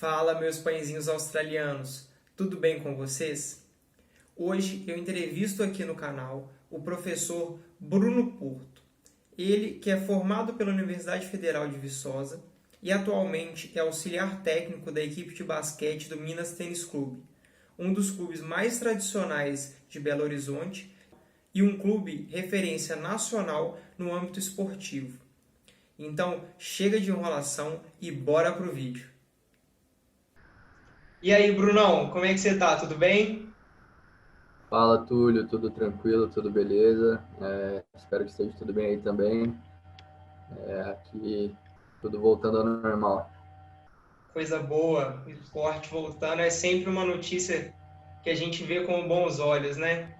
Fala, meus pãezinhos australianos, tudo bem com vocês? Hoje eu entrevisto aqui no canal o professor Bruno Porto. Ele que é formado pela Universidade Federal de Viçosa e atualmente é auxiliar técnico da equipe de basquete do Minas Tênis Clube, um dos clubes mais tradicionais de Belo Horizonte e um clube referência nacional no âmbito esportivo. Então, chega de enrolação e bora pro vídeo. E aí, Brunão, como é que você tá? Tudo bem? Fala, Túlio, tudo tranquilo, tudo beleza? Espero que esteja tudo bem aí também. Aqui tudo voltando ao normal. Coisa boa. O esporte voltando é sempre uma notícia que a gente vê com bons olhos, né?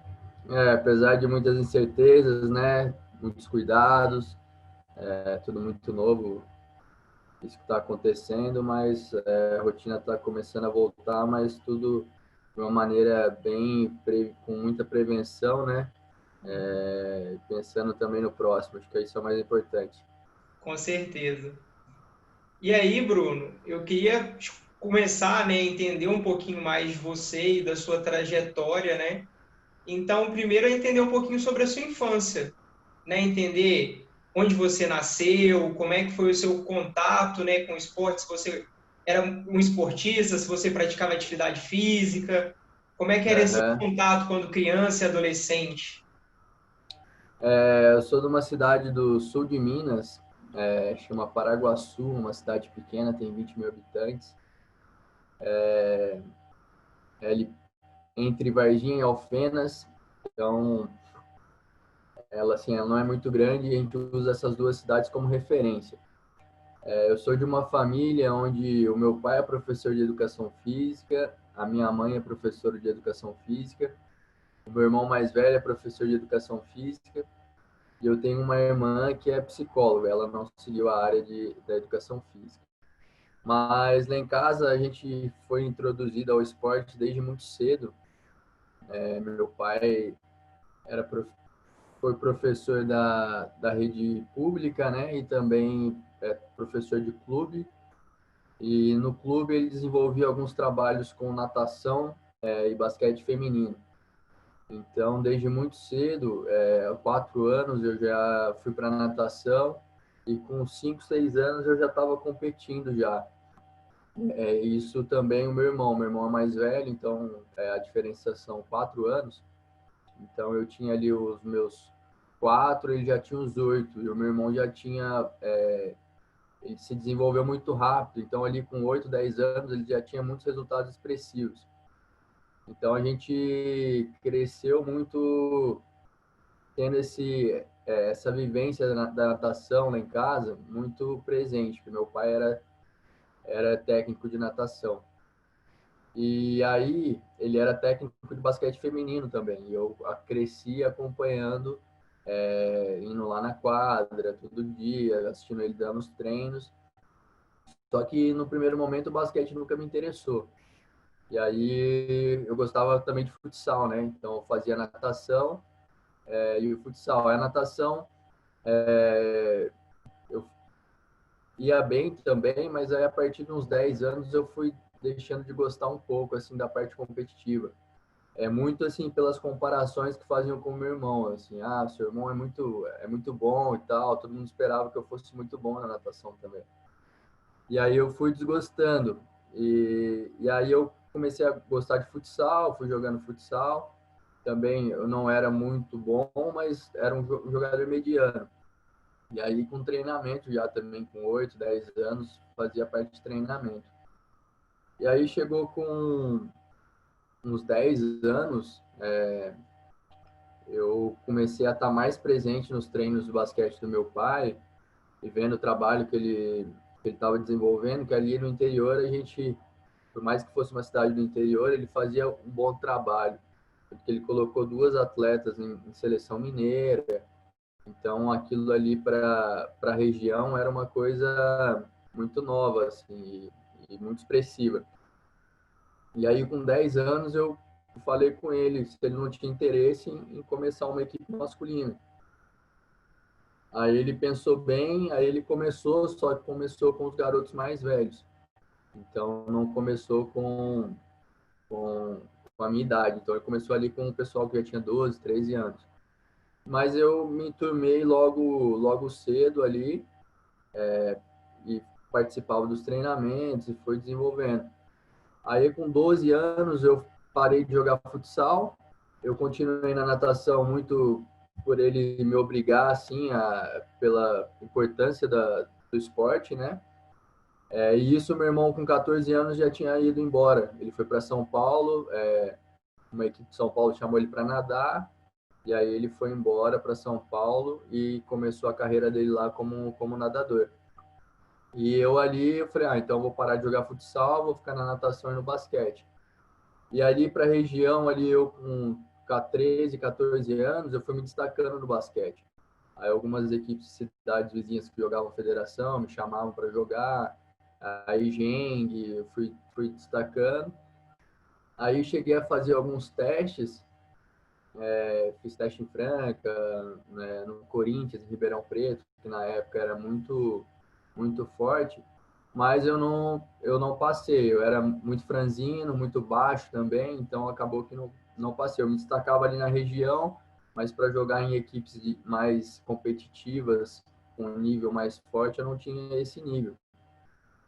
Apesar de muitas incertezas, né? Muitos cuidados, tudo muito novo isso que está acontecendo, mas a rotina está começando a voltar, mas tudo de uma maneira com muita prevenção, né? Pensando também no próximo, acho que isso é o mais importante. Com certeza. E aí, Bruno, eu queria começar, né, a entender um pouquinho mais de você e da sua trajetória, né? Então, primeiro, é entender um pouquinho sobre a sua infância, né? Entender onde você nasceu, como é que foi o seu contato, né, com o esporte, se você era um esportista, se você praticava atividade física, como é que era esse Aham. contato quando criança e adolescente? Eu sou de uma cidade do sul de Minas, chama Paraguaçu, uma cidade pequena, tem 20 mil habitantes. É ali entre Varginha e Alfenas, então ela assim, ela não é muito grande e a gente usa essas duas cidades como referência. Eu sou de uma família onde o meu pai é professor de educação física, a minha mãe é professora de educação física, o meu irmão mais velho é professor de educação física e eu tenho uma irmã que é psicóloga, ela não seguiu a área da educação física. Mas lá em casa a gente foi introduzido ao esporte desde muito cedo. Meu pai era foi professor da rede pública, né? E também é professor de clube. E no clube ele desenvolvia alguns trabalhos com natação e basquete feminino. Então, desde muito cedo, 4 anos, eu já fui para natação e com 5, 6 anos eu já estava competindo já. Isso também o meu irmão é mais velho, então a diferença são 4 anos. Então eu tinha ali os meus 4, ele já tinha os 8, e o meu irmão já tinha, ele se desenvolveu muito rápido, então ali com 8, 10 anos ele já tinha muitos resultados expressivos. Então a gente cresceu muito tendo essa vivência da natação lá em casa muito presente, porque meu pai era técnico de natação. E aí ele era técnico de basquete feminino também. E eu cresci acompanhando, indo lá na quadra todo dia, assistindo ele dando os treinos. Só que no primeiro momento o basquete nunca me interessou. E aí eu gostava também de futsal, né? Então eu fazia natação e o futsal. A natação eu ia bem também, mas aí a partir de uns 10 anos eu fui deixando de gostar um pouco assim da parte competitiva. Muito assim pelas comparações que faziam com o meu irmão, assim, seu irmão é muito bom e tal, todo mundo esperava que eu fosse muito bom na natação também. E aí eu fui desgostando. E aí eu comecei a gostar de futsal, fui jogando futsal. Também eu não era muito bom, mas era um jogador mediano. E aí com treinamento já também com 8, 10 anos, fazia parte de treinamento. E aí chegou com uns 10 anos, eu comecei a estar mais presente nos treinos de basquete do meu pai e vendo o trabalho que ele estava desenvolvendo, que ali no interior a gente, por mais que fosse uma cidade do interior, ele fazia um bom trabalho, porque ele colocou duas atletas em seleção mineira, então aquilo ali para a região era uma coisa muito nova, assim, e muito expressiva. E aí com 10 anos eu falei com ele se ele não tinha interesse em começar uma equipe masculina. Aí ele pensou bem, aí ele começou, só que começou com os garotos mais velhos. Então, não começou com, com a minha idade. Então, ele começou ali com o pessoal que já tinha 12, 13 anos. Mas eu me enturmei logo cedo ali e participava dos treinamentos e foi desenvolvendo. Aí, com 12 anos, eu parei de jogar futsal. Eu continuei na natação muito por ele me obrigar, assim, pela importância do esporte, né? E isso, meu irmão, com 14 anos, já tinha ido embora. Ele foi para São Paulo, uma equipe de São Paulo chamou ele para nadar, e aí ele foi embora para São Paulo e começou a carreira dele lá como nadador. E eu ali, eu falei, então eu vou parar de jogar futsal, vou ficar na natação e no basquete. E ali para a região, ali eu com 13, 14 anos, eu fui me destacando no basquete. Aí algumas equipes de cidades vizinhas que jogavam federação me chamavam para jogar, aí Geng, eu fui destacando. Aí cheguei a fazer alguns testes, fiz teste em Franca, né, no Corinthians, em Ribeirão Preto, que na época era muito forte, mas eu não passei. Eu era muito franzino, muito baixo também, então acabou que não passei. Eu me destacava ali na região, mas para jogar em equipes mais competitivas, com um nível mais forte, eu não tinha esse nível.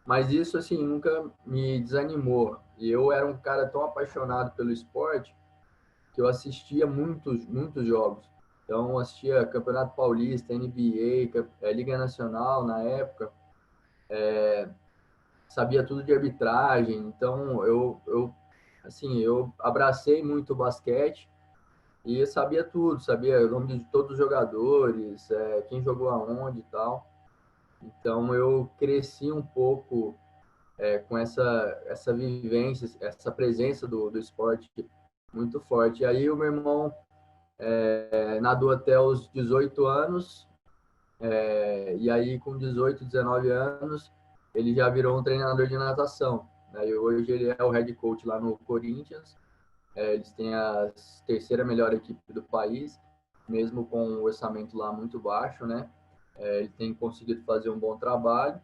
Mas isso, assim, nunca me desanimou. E eu era um cara tão apaixonado pelo esporte que eu assistia muitos jogos. Então, eu assistia Campeonato Paulista, NBA, Liga Nacional na época, sabia tudo de arbitragem. Então, assim, eu abracei muito o basquete e eu sabia tudo, sabia o nome de todos os jogadores, quem jogou aonde e tal. Então, eu cresci um pouco com essa vivência, essa presença do esporte muito forte. E aí o meu irmão nadou até os 18 anos, e aí com 18, 19 anos, ele já virou um treinador de natação. Né? E hoje ele é o head coach lá no Corinthians. Eles têm a terceira melhor equipe do país, mesmo com o orçamento lá muito baixo, né? Ele tem conseguido fazer um bom trabalho.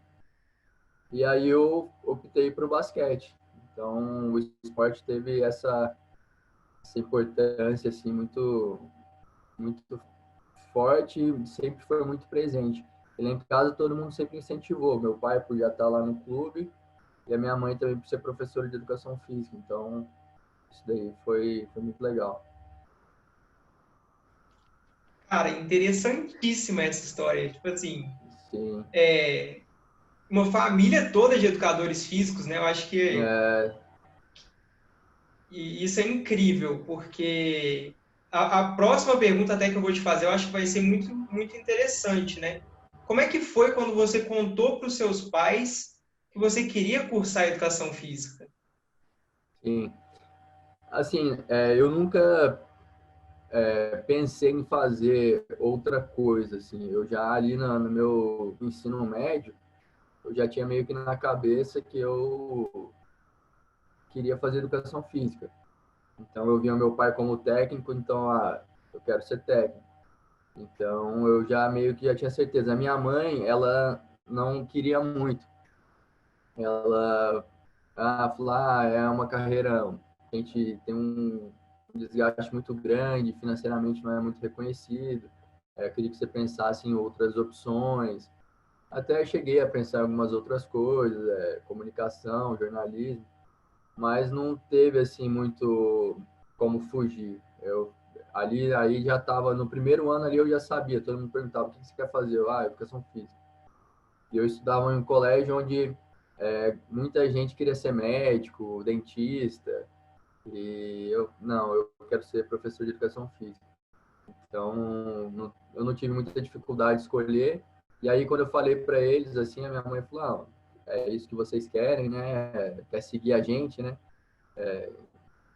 E aí eu optei para o basquete. Então o esporte teve essa importância assim muito forte, sempre foi muito presente. E lá em casa todo mundo sempre incentivou. Meu pai por já estar lá no clube e a minha mãe também por ser professora de educação física. Então isso daí foi muito legal. Cara, interessantíssima essa história. Tipo assim, Sim, uma família toda de educadores físicos, né? Eu acho que é, e isso é incrível, porque a próxima pergunta até que eu vou te fazer, eu acho que vai ser muito interessante, né? Como é que foi quando você contou para os seus pais que você queria cursar educação física? sim. Assim, eu nunca pensei em fazer outra coisa, assim. Eu já ali no meu ensino médio, eu já tinha meio que na cabeça que eu queria fazer educação física. Então eu via meu pai como técnico, então eu quero ser técnico. Então eu já meio que já tinha certeza. A minha mãe, ela não queria muito. Ela falou, é uma carreira, a gente tem um desgaste muito grande, financeiramente não é muito reconhecido. Eu queria que você pensasse em outras opções. Até cheguei a pensar em algumas outras coisas, comunicação, jornalismo, mas não teve assim muito como fugir. Eu ali aí já estava no primeiro ano ali eu já sabia, todo mundo perguntava o que você quer fazer, educação física. E eu estudava em um colégio onde muita gente queria ser médico, dentista, e eu quero ser professor de educação física. Então, eu não tive muita dificuldade de escolher. E aí, quando eu falei para eles, assim, a minha mãe falou: é isso que vocês querem, né? Quer seguir a gente, né?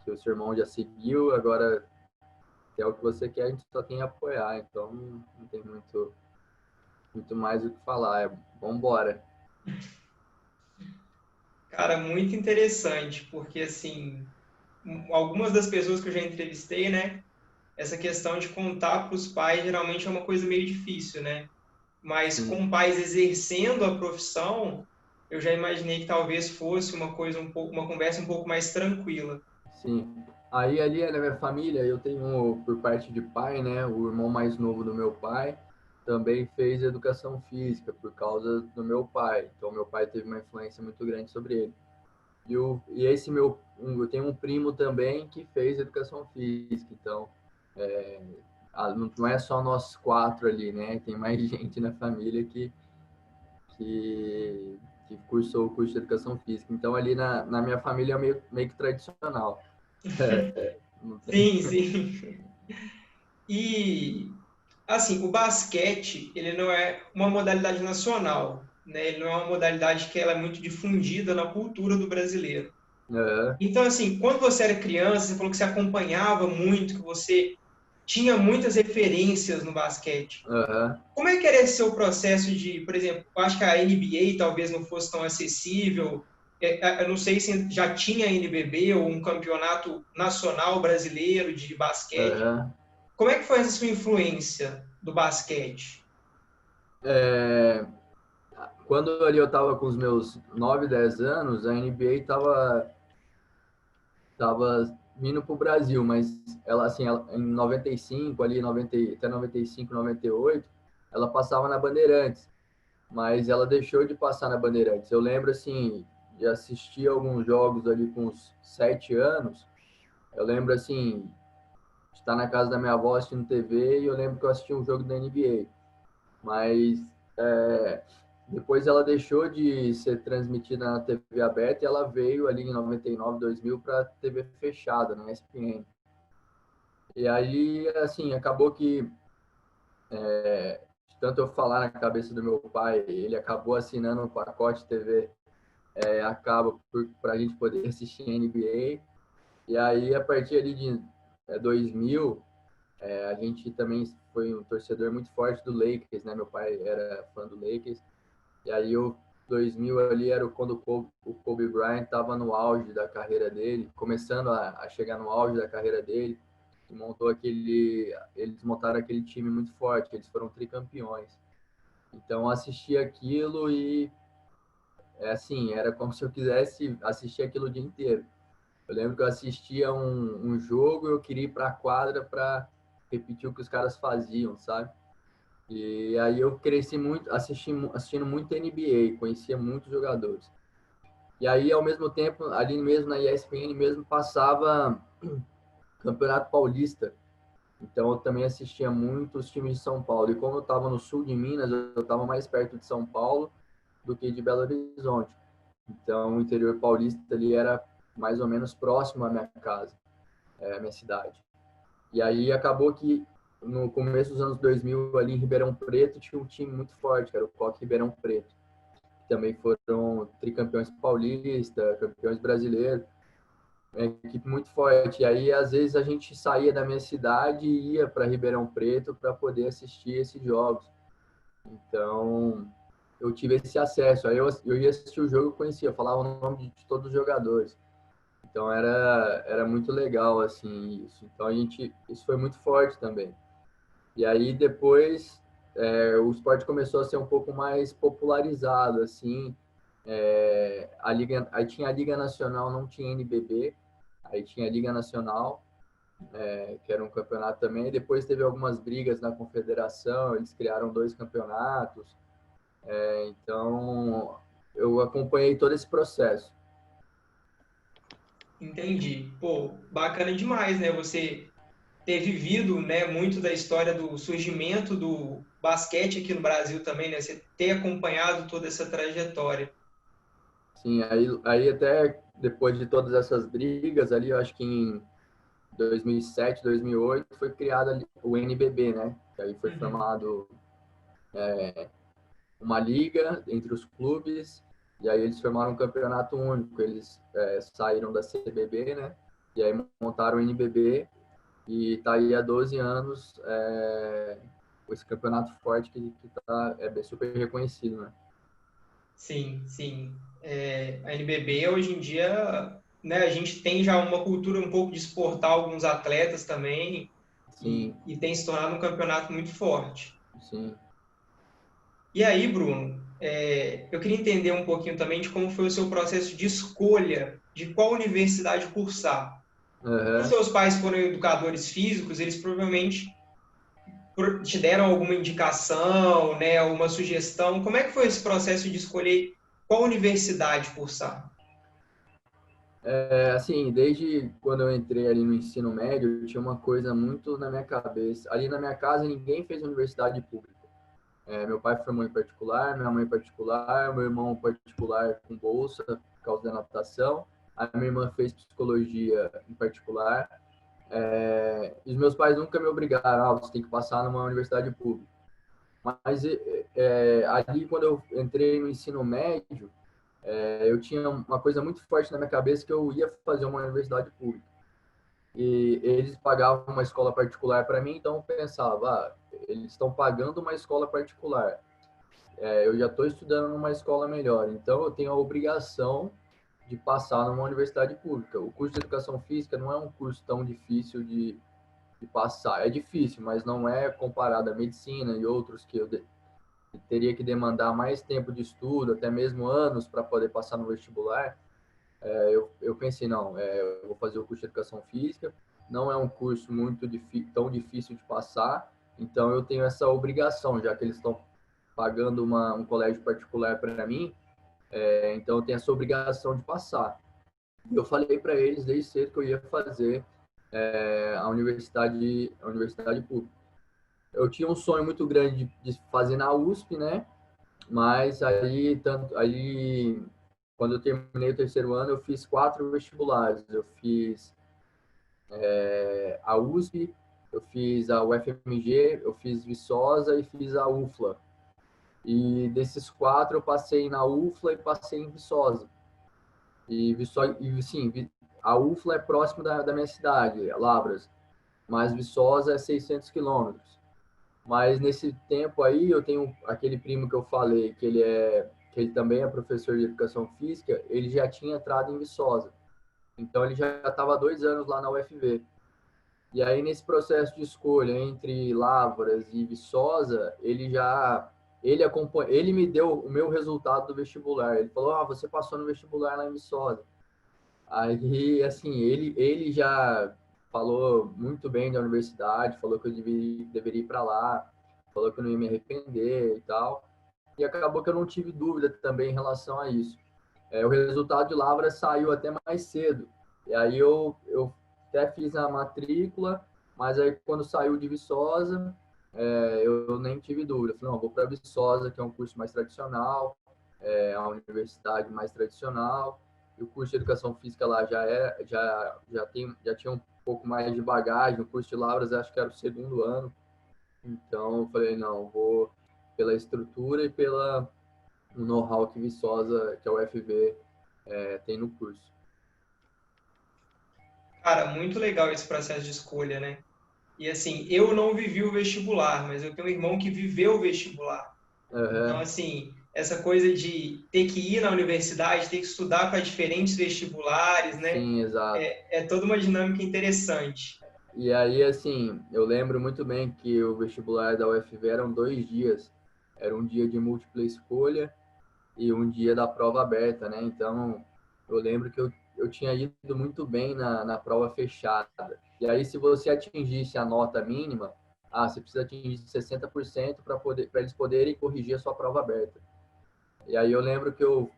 Que o seu irmão já seguiu, agora é o que você quer, a gente só tem que apoiar. Então, não tem muito mais o que falar. Vamos embora. Cara, muito interessante, porque assim, algumas das pessoas que eu já entrevistei, né, essa questão de contar para os pais geralmente é uma coisa meio difícil, né? Mas Sim, com pais exercendo a profissão, eu já imaginei que talvez fosse uma coisa uma conversa um pouco mais tranquila. Sim. Aí ali na minha família, eu tenho por parte de pai, né, o irmão mais novo do meu pai também fez educação física por causa do meu pai. Então meu pai teve uma influência muito grande sobre ele. E esse eu tenho um primo também que fez educação física. Então não é só nós quatro ali, né? Tem mais gente na família que, que cursou o curso de educação física. Então ali na minha família é meio que tradicional. Não tem. Sim, sim. E, assim, o basquete, ele não é uma modalidade nacional, né? Ele não é uma modalidade que ela é muito difundida na cultura do brasileiro. Aham, Então, assim, quando você era criança, você falou que você acompanhava muito, que você tinha muitas referências no basquete. aham, Como é que era esse seu processo de, por exemplo, eu acho que a NBA talvez não fosse tão acessível, eu não sei se já tinha NBB ou um campeonato nacional brasileiro de basquete. aham. Como é que foi essa sua influência do basquete? É, quando ali eu estava com os meus 9, 10 anos, a NBA tava vindo para o Brasil, mas ela, assim, em 95, ali, 90, até 95, 98, ela passava na Bandeirantes, mas ela deixou de passar na Bandeirantes. Eu lembro, assim, de assistir alguns jogos ali com uns 7 anos. Eu lembro, assim, de estar na casa da minha avó assistindo TV e eu lembro que eu assisti um jogo da NBA. Mas é, depois ela deixou de ser transmitida na TV aberta e ela veio ali em 99, 2000 para TV fechada, na ESPN. E aí, assim, acabou que, tanto eu falar na cabeça do meu pai, ele acabou assinando um pacote TV acaba para a gente poder assistir NBA. E aí, a partir ali de 2000, a gente também foi um torcedor muito forte do Lakers, né? Meu pai era fã do Lakers. E aí, o 2000 ali era quando o Kobe Bryant estava no auge da carreira dele, começando a chegar no auge da carreira dele. E eles montaram aquele time muito forte, eles foram tricampeões. Então, eu assisti aquilo e, assim, era como se eu quisesse assistir aquilo o dia inteiro. Eu lembro que eu assistia um jogo e eu queria ir para a quadra para repetir o que os caras faziam, sabe? E aí eu cresci muito, assistindo muito NBA, conhecia muitos jogadores. E aí, ao mesmo tempo, ali mesmo na ESPN mesmo, passava Campeonato Paulista. Então, eu também assistia muito os times de São Paulo. E como eu estava no sul de Minas, eu estava mais perto de São Paulo do que de Belo Horizonte. Então, o interior paulista ali era mais ou menos próximo à minha casa, à minha cidade. E aí acabou que no começo dos anos 2000, ali em Ribeirão Preto, tinha um time muito forte, que era o Coque Ribeirão Preto. Também foram tricampeões paulista, campeões brasileiros, uma equipe muito forte. E aí, às vezes, a gente saía da minha cidade e ia para Ribeirão Preto para poder assistir esses jogos. Então, eu tive esse acesso. Aí eu ia assistir o jogo, eu conhecia, eu falava o nome de todos os jogadores. Então era muito legal assim isso. Então isso foi muito forte também. E aí depois o esporte começou a ser um pouco mais popularizado assim. A liga, aí tinha a Liga Nacional, não tinha NBB. Aí tinha a Liga Nacional, que era um campeonato também. Depois teve algumas brigas na confederação, eles criaram dois campeonatos. Então eu acompanhei todo esse processo. Entendi. Pô, bacana demais, né? Você ter vivido, né, muito da história do surgimento do basquete aqui no Brasil também, né? Você ter acompanhado toda essa trajetória. Sim, aí até depois de todas essas brigas ali, eu acho que em 2007, 2008 foi criado o NBB, né? Que aí foi Uhum. formado uma liga entre os clubes e aí eles formaram um campeonato único. Eles saíram da CBB, né? E aí montaram o NBB e tá aí há 12 anos esse campeonato forte que tá, super reconhecido, né? Sim, sim. A NBB hoje em dia, né, a gente tem já uma cultura um pouco de exportar alguns atletas também Sim, e tem se tornado um campeonato muito forte. sim. E aí, Bruno? Eu queria entender um pouquinho também de como foi o seu processo de escolha de qual universidade cursar. Os Aham. seus pais foram educadores físicos, eles provavelmente te deram alguma indicação, né, alguma sugestão. Como é que foi esse processo de escolher qual universidade cursar? Assim, desde quando eu entrei ali no ensino médio, tinha uma coisa muito na minha cabeça. Ali na minha casa, ninguém fez universidade pública. Meu pai formou em particular, minha mãe em particular, meu irmão particular com bolsa por causa da natação. A minha irmã fez psicologia em particular. E os meus pais nunca me obrigaram, você tem que passar numa universidade pública. Mas ali, quando eu entrei no ensino médio, eu tinha uma coisa muito forte na minha cabeça que eu ia fazer uma universidade pública. E eles pagavam uma escola particular para mim, então eu pensava, eles estão pagando uma escola particular. Eu já estou estudando numa escola melhor, então eu tenho a obrigação de passar numa universidade pública. O curso de educação física não é um curso tão difícil de passar. É difícil, mas não é comparado à medicina e outros que eu teria que demandar mais tempo de estudo, até mesmo anos para poder passar no vestibular. Eu pensei, não, eu vou fazer o curso de educação física, não é um curso muito tão difícil de passar, então eu tenho essa obrigação, já que eles estão pagando um colégio particular para mim, então eu tenho essa obrigação de passar. Eu falei para eles desde cedo que eu ia fazer a universidade pública. Eu tinha um sonho muito grande de fazer na USP, né? Mas aí quando eu terminei o terceiro ano, eu fiz 4 vestibulares. Eu fiz a USP, eu fiz a UFMG, eu fiz Viçosa e fiz a UFLA. E desses 4 eu passei na UFLA e passei em Viçosa. Sim, a UFLA é próximo da minha cidade, Lavras, mas Viçosa é 600 quilômetros. Mas nesse tempo aí, eu tenho aquele primo que eu falei, que ele também é professor de educação física, ele já tinha entrado em Viçosa. Então ele já estava 2 anos lá na UFV. E aí nesse processo de escolha entre Lavras e Viçosa, ele me deu o meu resultado do vestibular. Ele falou: você passou no vestibular lá em Viçosa". Aí, assim, ele já falou muito bem da universidade, falou que eu deveria ir para lá, falou que eu não ia me arrepender e tal. E acabou que eu não tive dúvida também em relação a isso. O resultado de Lavras saiu até mais cedo. E aí eu até fiz a matrícula, mas aí quando saiu de Viçosa, eu nem tive dúvida. Eu falei, não, vou para Viçosa, que é um curso mais tradicional, é a universidade mais tradicional, e o curso de educação física lá já tinha um pouco mais de bagagem. O curso de Lavras acho que era o segundo ano. Então eu falei, não, vou pela estrutura e pela o know-how que Viçosa, que a UFV tem no curso. Cara, muito legal esse processo de escolha, né? E assim, eu não vivi o vestibular, mas eu tenho um irmão que viveu o vestibular. Então, Uhum. assim, essa coisa de ter que ir na universidade, ter que estudar para diferentes vestibulares, né? Sim, exato. É toda uma dinâmica interessante. E aí, assim, eu lembro muito bem que o vestibular da UFV eram 2 dias. Era um dia de múltipla escolha e um dia da prova aberta, né? Então, eu lembro que eu tinha ido muito bem na prova fechada. E aí, se você atingisse a nota mínima, você precisa atingir 60% para eles poderem corrigir a sua prova aberta. E aí eu lembro que eu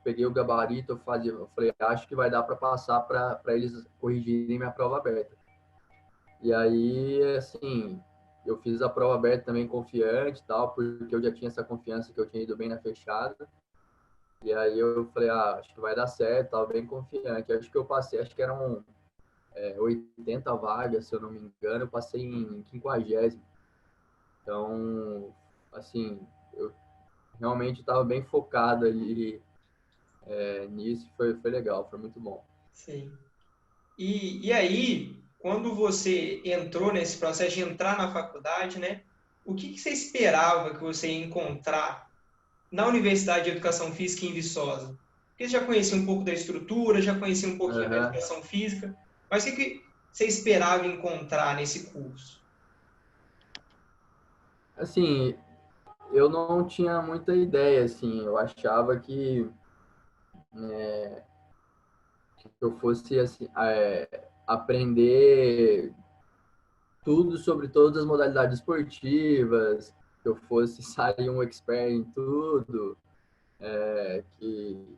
peguei o gabarito, eu falei, acho que vai dar para passar para eles corrigirem minha prova aberta. E aí, assim, eu fiz a prova aberta também confiante e tal, porque eu já tinha essa confiança que eu tinha ido bem na fechada. E aí eu falei, acho que vai dar certo, tava bem confiante. Acho que eu passei, acho que eram 80 vagas, se eu não me engano, eu passei em 50º. Então, assim, eu realmente estava bem focado ali nisso, foi legal, foi muito bom. Sim. E aí, quando você entrou nesse processo de entrar na faculdade, né? O que você esperava que você ia encontrar na Universidade de Educação Física em Viçosa? Porque você já conhecia um pouco da estrutura, já conhecia um pouquinho da Uhum. educação física, mas o que você esperava encontrar nesse curso? Assim, eu não tinha muita ideia, assim, eu achava que eu fosse, assim, aprender tudo sobre todas as modalidades esportivas, que eu fosse sair um expert em tudo, que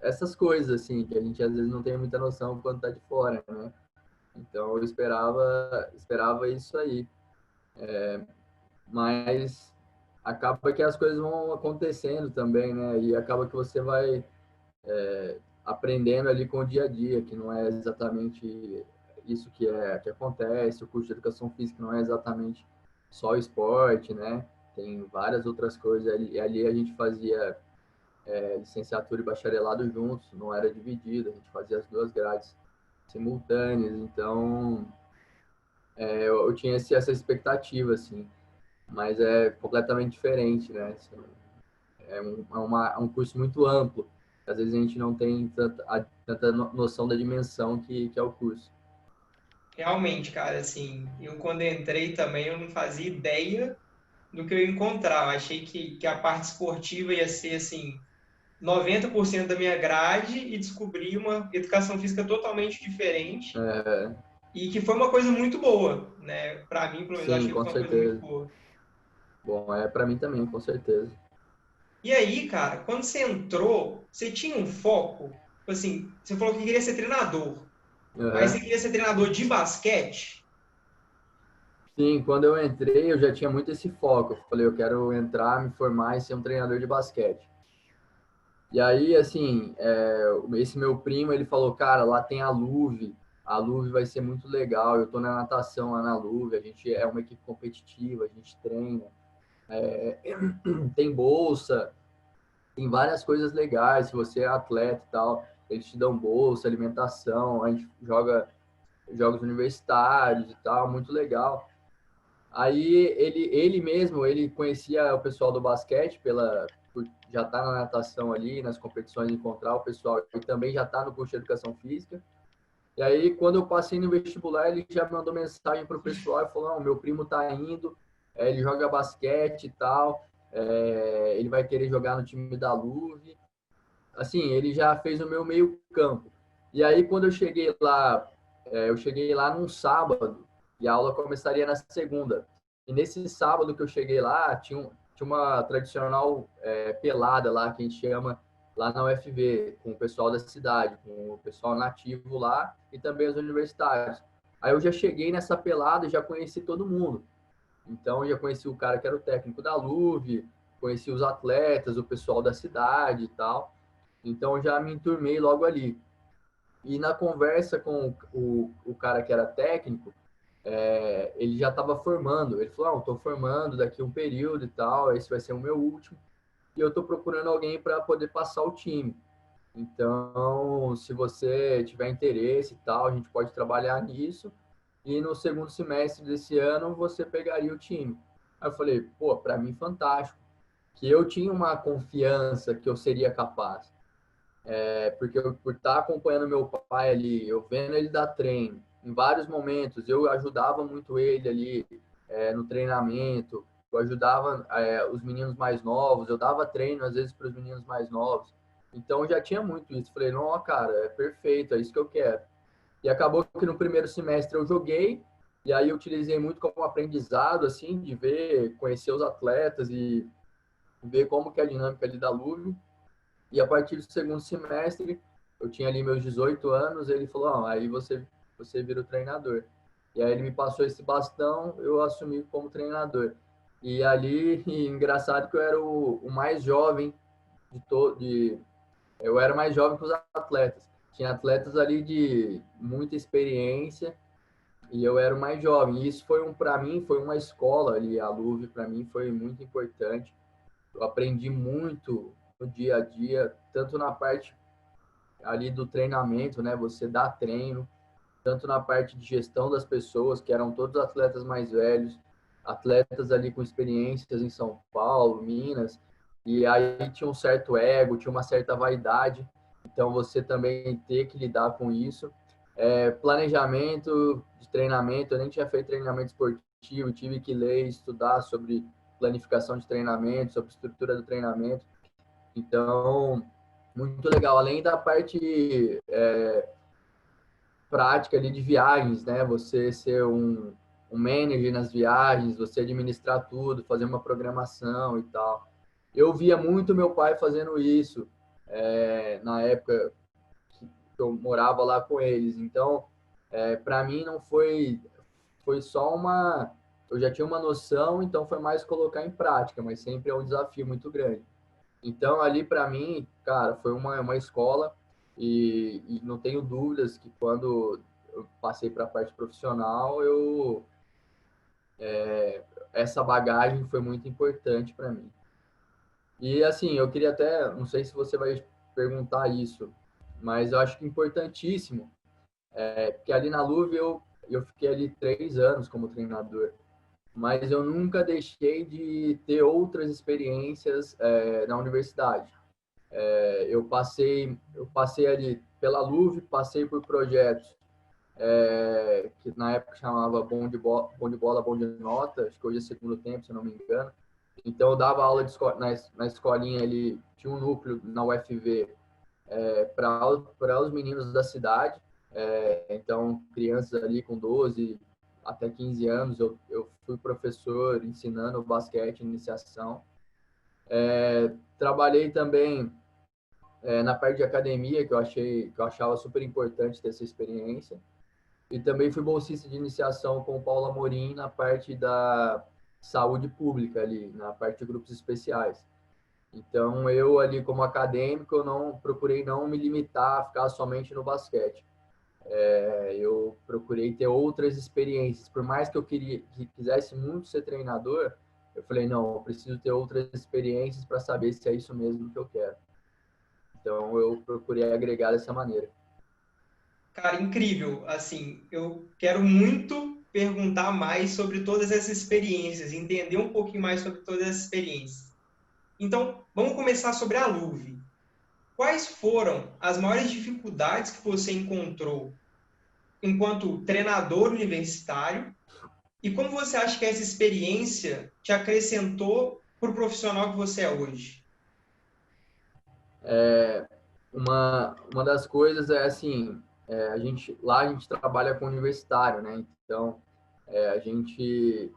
essas coisas, assim, que a gente às vezes não tem muita noção quando tá de fora, né? Então eu esperava isso aí. Mas acaba que as coisas vão acontecendo também, né? E acaba que você vai aprendendo ali com o dia a dia, que não é exatamente isso que acontece. O curso de educação física não é exatamente só esporte, né? Tem várias outras coisas. Ali a gente fazia licenciatura e bacharelado juntos, não era dividido, a gente fazia as duas grades simultâneas. Então, eu tinha essa expectativa, assim, mas é completamente diferente, né? Assim, é um curso muito amplo. Às vezes a gente não tem tanta noção da dimensão que é o curso. Realmente, cara, assim, eu quando entrei também eu não fazia ideia do que eu ia encontrar. Eu achei que a parte esportiva ia ser, assim, 90% da minha grade e descobri uma educação física totalmente diferente É, e que foi uma coisa muito boa, né? Para mim, pelo menos, eu sim, achei que com foi uma coisa muito certeza. boa. Bom, para mim também, com certeza. E aí, cara, quando você entrou, você tinha um foco? Tipo assim, você falou que queria ser treinador, mas você Uhum. queria ser treinador de basquete? Sim, quando eu entrei, eu já tinha muito esse foco. Eu falei, eu quero entrar, me formar e ser um treinador de basquete. E aí, assim, esse meu primo, ele falou, cara, lá tem a Luve vai ser muito legal, eu tô na natação lá na Luve, a gente é uma equipe competitiva, a gente treina, tem bolsa, tem várias coisas legais, se você é atleta e tal, eles te dão bolsa, alimentação, a gente joga jogos universitários e tal, muito legal. Aí ele mesmo, ele conhecia o pessoal do basquete por já estar na natação ali, nas competições, encontrar o pessoal e também já está no curso de educação física. E aí, quando eu passei no vestibular, ele já mandou mensagem para o pessoal e falou: não, meu primo está indo, ele joga basquete e tal, ele vai querer jogar no time da Luve. Assim, ele já fez o meu meio campo. E aí, quando eu cheguei lá num sábado e a aula começaria na segunda. E nesse sábado que eu cheguei lá, tinha uma tradicional pelada lá, que a gente chama lá na UFV, com o pessoal da cidade, com o pessoal nativo lá e também os universitários. Aí eu já cheguei nessa pelada e já conheci todo mundo. Então, eu já conheci o cara que era o técnico da Luve, conheci os atletas, o pessoal da cidade e tal. Então, já me enturmei logo ali. E na conversa com o cara que era técnico, ele já estava formando. Ele falou: não, estou formando daqui um período e tal, esse vai ser o meu último. E eu estou procurando alguém para poder passar o time. Então, se você tiver interesse e tal, a gente pode trabalhar nisso. E no segundo semestre desse ano, você pegaria o time. Aí eu falei: pô, para mim, fantástico. Que eu tinha uma confiança que eu seria capaz. Porque eu, por estar acompanhando meu pai ali, eu vendo ele dar treino, em vários momentos, eu ajudava muito ele ali no treinamento, eu ajudava os meninos mais novos, eu dava treino às vezes para os meninos mais novos. Então eu já tinha muito isso. Falei, não, cara, é perfeito, é isso que eu quero. E acabou que no primeiro semestre eu joguei, e aí eu utilizei muito como aprendizado, assim, de ver, conhecer os atletas e ver como que é a dinâmica ali da Luve. E a partir do segundo semestre, eu tinha ali meus 18 anos, ele falou: ah, aí você vira o treinador. E aí ele me passou esse bastão, eu assumi como treinador. E ali, engraçado que eu era o mais jovem de todo, eu era mais jovem que os atletas. Tinha atletas ali de muita experiência e eu era o mais jovem. E isso foi para mim, foi uma escola ali, a Luve para mim foi muito importante. Eu aprendi muito no dia a dia, tanto na parte ali do treinamento, né? Você dá treino, tanto na parte de gestão das pessoas, que eram todos atletas mais velhos, atletas ali com experiências em São Paulo, Minas, e aí tinha um certo ego, tinha uma certa vaidade, então você também ter que lidar com isso. Planejamento de treinamento, eu nem tinha feito treinamento esportivo, tive que ler, estudar sobre planificação de treinamento, sobre estrutura do treinamento. Então, muito legal. Além da parte prática ali de viagens, né? Você ser um manager nas viagens, você administrar tudo, fazer uma programação e tal. Eu via muito meu pai fazendo isso na época que eu morava lá com eles. Então, para mim não foi só uma, eu já tinha uma noção, então foi mais colocar em prática, mas sempre é um desafio muito grande. Então, ali para mim, cara, foi uma escola e não tenho dúvidas que quando eu passei para a parte profissional, essa bagagem foi muito importante para mim. E assim, eu queria até, não sei se você vai perguntar isso, mas eu acho que importantíssimo, porque ali na Luve eu fiquei ali 3 anos como treinador, mas eu nunca deixei de ter outras experiências na universidade. Eu passei ali pela Luve, passei por projetos que na época chamava Bom de Bola, Bom de Nota, acho que hoje é segundo tempo, se eu não me engano. Então eu dava aula na escolinha ali, tinha um núcleo na UFV para os meninos da cidade, então crianças ali com 12 até 15 anos, eu fui professor ensinando basquete, iniciação. Trabalhei também na parte de academia, que eu achava super importante ter essa experiência. E também fui bolsista de iniciação com o Paulo Amorim na parte da saúde pública ali, na parte de grupos especiais. Então, eu ali como acadêmico, eu não procurei não me limitar a ficar somente no basquete. Eu procurei ter outras experiências. Por mais que quisesse muito ser treinador, eu falei, não, eu preciso ter outras experiências para saber se é isso mesmo que eu quero. Então, eu procurei agregar dessa maneira. Cara, incrível. Assim, eu quero muito perguntar mais sobre todas essas experiências, entender um pouquinho mais sobre todas essas experiências. Então, vamos começar sobre a Luve. Quais foram as maiores dificuldades que você encontrou enquanto treinador universitário e como você acha que essa experiência te acrescentou para o profissional que você é hoje? Uma das coisas é assim, lá a gente trabalha com universitário, né? Então, a gente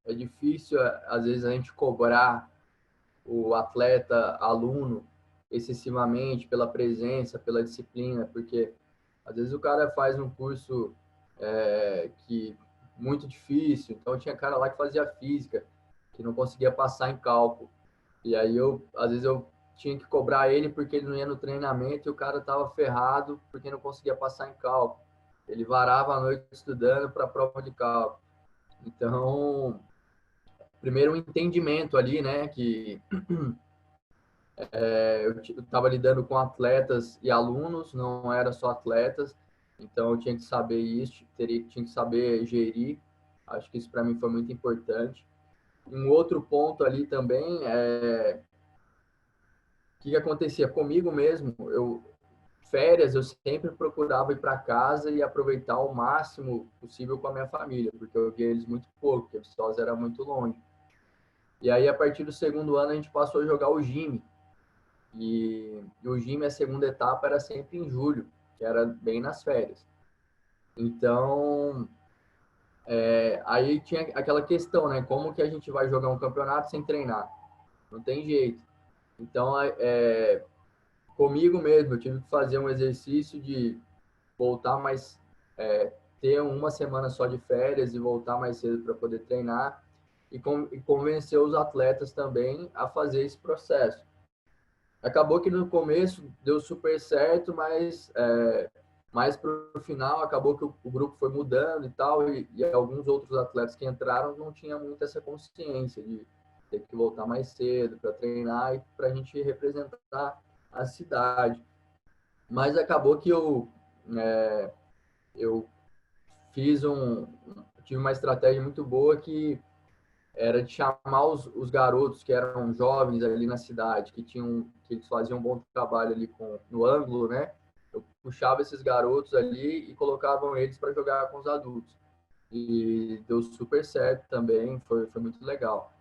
é difícil às vezes a gente cobrar o atleta, aluno, excessivamente pela presença, pela disciplina, porque às vezes o cara faz um curso que muito difícil, então tinha cara lá que fazia física, que não conseguia passar em cálculo. E aí às vezes eu tinha que cobrar ele porque ele não ia no treinamento e o cara tava ferrado porque não conseguia passar em cálculo. Ele varava a noite estudando para a prova de cálculo. Então, primeiro um entendimento ali, né, que eu estava lidando com atletas e alunos, não era só atletas, então eu tinha que saber isso, tinha que saber gerir. Acho que isso para mim foi muito importante. Um outro ponto ali também o que acontecia comigo mesmo, férias eu sempre procurava ir para casa e aproveitar o máximo possível com a minha família, porque eu via eles muito pouco, porque Viçosa era muito longe. E aí a partir do segundo ano a gente passou a jogar o GIME, e o GIME, a segunda etapa era sempre em julho, que era bem nas férias. Então, aí tinha aquela questão, né? Como que a gente vai jogar um campeonato sem treinar? Não tem jeito. Então, comigo mesmo, eu tive que fazer um exercício de voltar mais, ter uma semana só de férias e voltar mais cedo para poder treinar e convencer os atletas também a fazer esse processo. Acabou que no começo deu super certo, mas mais para o final acabou que o grupo foi mudando e tal, e alguns outros atletas que entraram não tinham muito essa consciência de ter que voltar mais cedo para treinar e para a gente representar a cidade. Mas acabou que eu tive uma estratégia muito boa que era de chamar os garotos que eram jovens ali na cidade, que eles faziam um bom trabalho ali no ângulo, né? Eu puxava esses garotos ali e colocavam eles para jogar com os adultos. E deu super certo também, foi muito legal.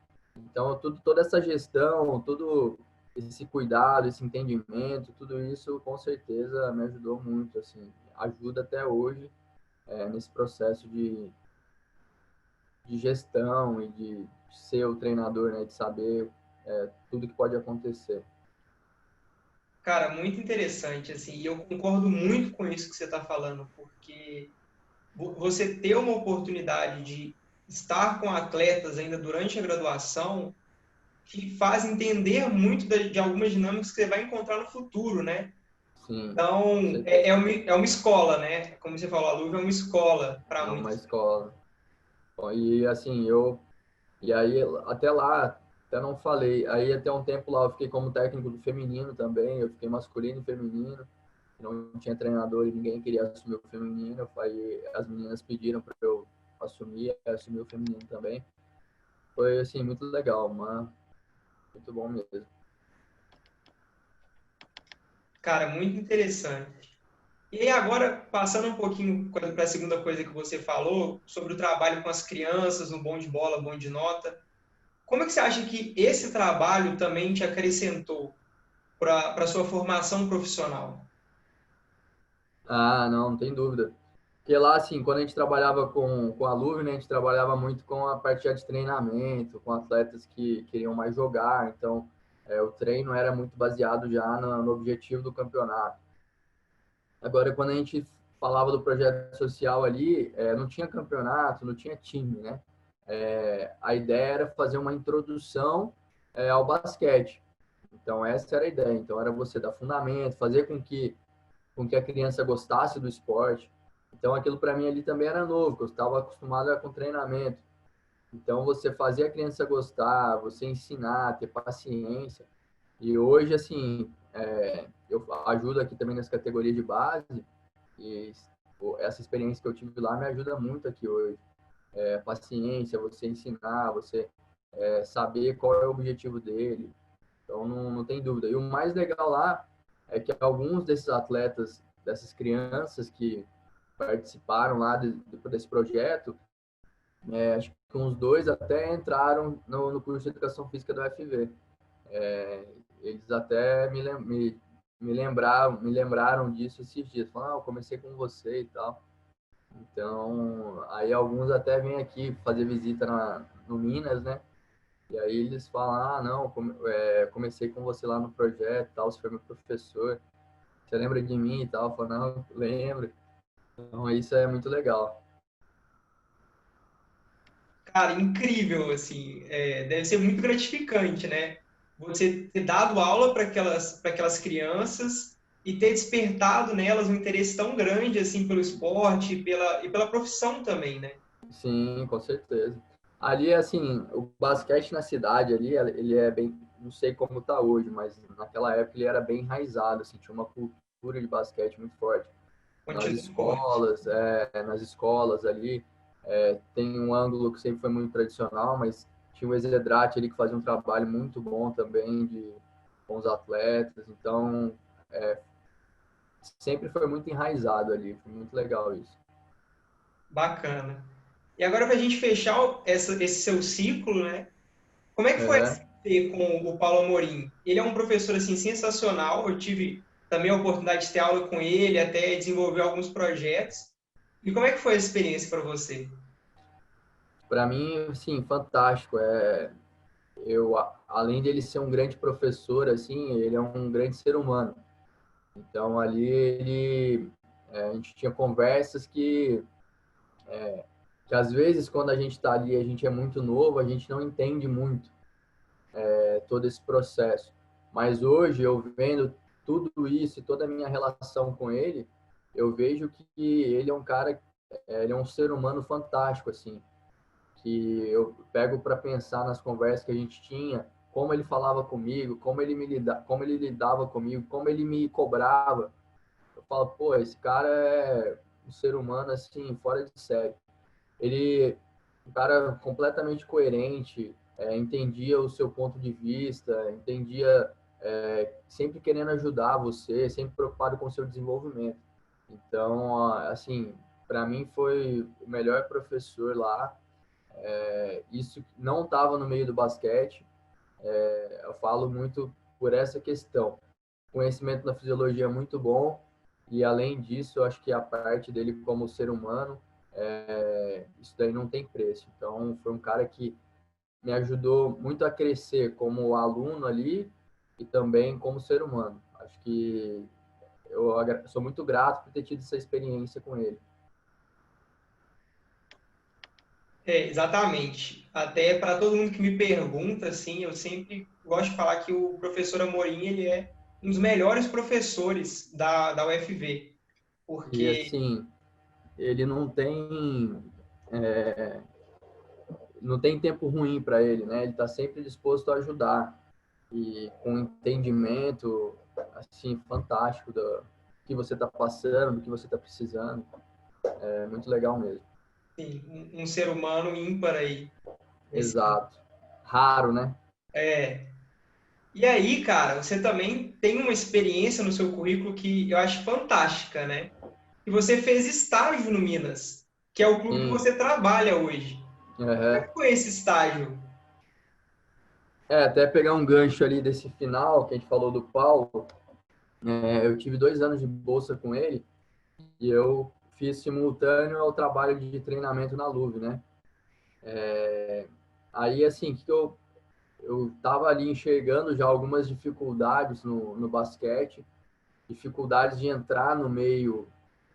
Então, toda essa gestão, todo esse cuidado, esse entendimento, tudo isso com certeza me ajudou muito, assim, ajuda até hoje nesse processo de gestão e de ser o treinador, né, de saber tudo que pode acontecer. Cara, muito interessante, assim, e eu concordo muito com isso que você está falando, porque você ter uma oportunidade de estar com atletas ainda durante a graduação te faz entender muito de algumas dinâmicas que você vai encontrar no futuro, né? Sim, com Então, certeza. é uma escola, né? Como você falou, a Luva é uma escola É para uma muitos. escola. E assim, e aí até lá, até não falei, aí até um tempo lá eu fiquei como técnico do feminino também, eu fiquei masculino e feminino, não tinha treinador e ninguém queria assumir o feminino, aí as meninas pediram para eu assumir o feminino também. Foi assim, muito legal, muito bom mesmo. Cara, muito interessante. E aí agora, passando um pouquinho para a segunda coisa que você falou, sobre o trabalho com as crianças, no bom de bola, bom de nota, como é que você acha que esse trabalho também te acrescentou para a sua formação profissional? Ah, não tem dúvida. Porque lá, assim, quando a gente trabalhava com a Luve, né, a gente trabalhava muito com a parte já de treinamento, com atletas que queriam mais jogar, então o treino era muito baseado já no objetivo do campeonato. Agora, quando a gente falava do projeto social ali, não tinha campeonato, não tinha time, né? A ideia era fazer uma introdução ao basquete. Então, essa era a ideia. Então, era você dar fundamento, fazer com que a criança gostasse do esporte. Então, aquilo para mim ali também era novo, porque eu estava acostumado com treinamento. Então, você fazer a criança gostar, você ensinar, ter paciência. E hoje, assim, eu ajudo aqui também nas categorias de base, e essa experiência que eu tive lá me ajuda muito aqui hoje. Paciência, você ensinar, você saber qual é o objetivo dele. Então, não tem dúvida. E o mais legal lá é que alguns desses atletas, dessas crianças que participaram lá desse projeto, acho que uns dois até entraram no curso de Educação Física do UFV. Eles até me lembraram disso esses dias. Falaram, eu comecei com você e tal. Então, aí alguns até vêm aqui fazer visita no Minas, né? E aí eles falam, não, comecei com você lá no projeto, tal, você foi meu professor, você lembra de mim e tal? Eu falo, não, lembro. Então isso é muito legal. Cara, incrível, assim, deve ser muito gratificante, né? Você ter dado aula para aquelas crianças e ter despertado nelas um interesse tão grande, assim, pelo esporte e pela profissão também, né? Sim, com certeza. Ali, assim, o basquete na cidade ali, ele é bem, não sei como tá hoje, mas naquela época ele era bem enraizado, assim, tinha uma cultura de basquete muito forte. Continua forte. Nas escolas ali, tem um ângulo que sempre foi muito tradicional, mas tinha o Ezedrate ali que fazia um trabalho muito bom também com os atletas, então sempre foi muito enraizado ali, foi muito legal isso. Bacana. E agora, para a gente fechar esse seu ciclo, né? Como é que foi Uhum. assim, ter com o Paulo Amorim? Ele é um professor assim sensacional. Eu tive também a oportunidade de ter aula com ele, até desenvolver alguns projetos. E como é que foi a experiência para você? Para mim, sim, fantástico. Além de ele ser um grande professor, assim, ele é um grande ser humano. Então ali a gente tinha conversas que às vezes quando a gente está ali, a gente é muito novo, a gente não entende muito todo esse processo. Mas hoje eu vendo tudo isso e toda a minha relação com ele, eu vejo que ele é um cara, ele é um ser humano fantástico, assim, que eu pego para pensar nas conversas que a gente tinha, como ele falava comigo, como ele lidava comigo, como ele me cobrava. Eu falo, pô, esse cara é um ser humano assim fora de série. Ele, um cara completamente coerente, entendia o seu ponto de vista, entendia sempre querendo ajudar você, sempre preocupado com o seu desenvolvimento. Então, assim, para mim foi o melhor professor lá Isso não estava no meio do basquete. Eu falo muito por essa questão. O conhecimento da fisiologia é muito bom e, além disso, eu acho que a parte dele como ser humano, isso daí não tem preço. Então, foi um cara que me ajudou muito a crescer como aluno ali e também como ser humano. Acho que eu sou muito grato por ter tido essa experiência com ele. Exatamente. Até para todo mundo que me pergunta, assim, eu sempre gosto de falar que o professor Amorim ele é um dos melhores professores da UFV, E porque assim, ele é, não tem tempo ruim para ele, né? Ele está sempre disposto a ajudar e com entendimento assim fantástico do que você está passando, do que você está precisando. É muito legal mesmo. assim, um ser humano ímpar aí. Nesse... Exato. Raro, né? É. E aí, cara, você também tem uma experiência no seu currículo que eu acho fantástica, né? E você fez estágio no Minas, que é o clube que Sim. você trabalha hoje. Como é Uhum. que foi esse estágio? Até pegar um gancho ali desse final que a gente falou do Paulo, eu tive 2 anos de bolsa com ele e eu fiz simultâneo ao trabalho de treinamento na Luve, né? Aí, assim, que eu tava ali enxergando já algumas dificuldades no basquete, dificuldades de entrar no meio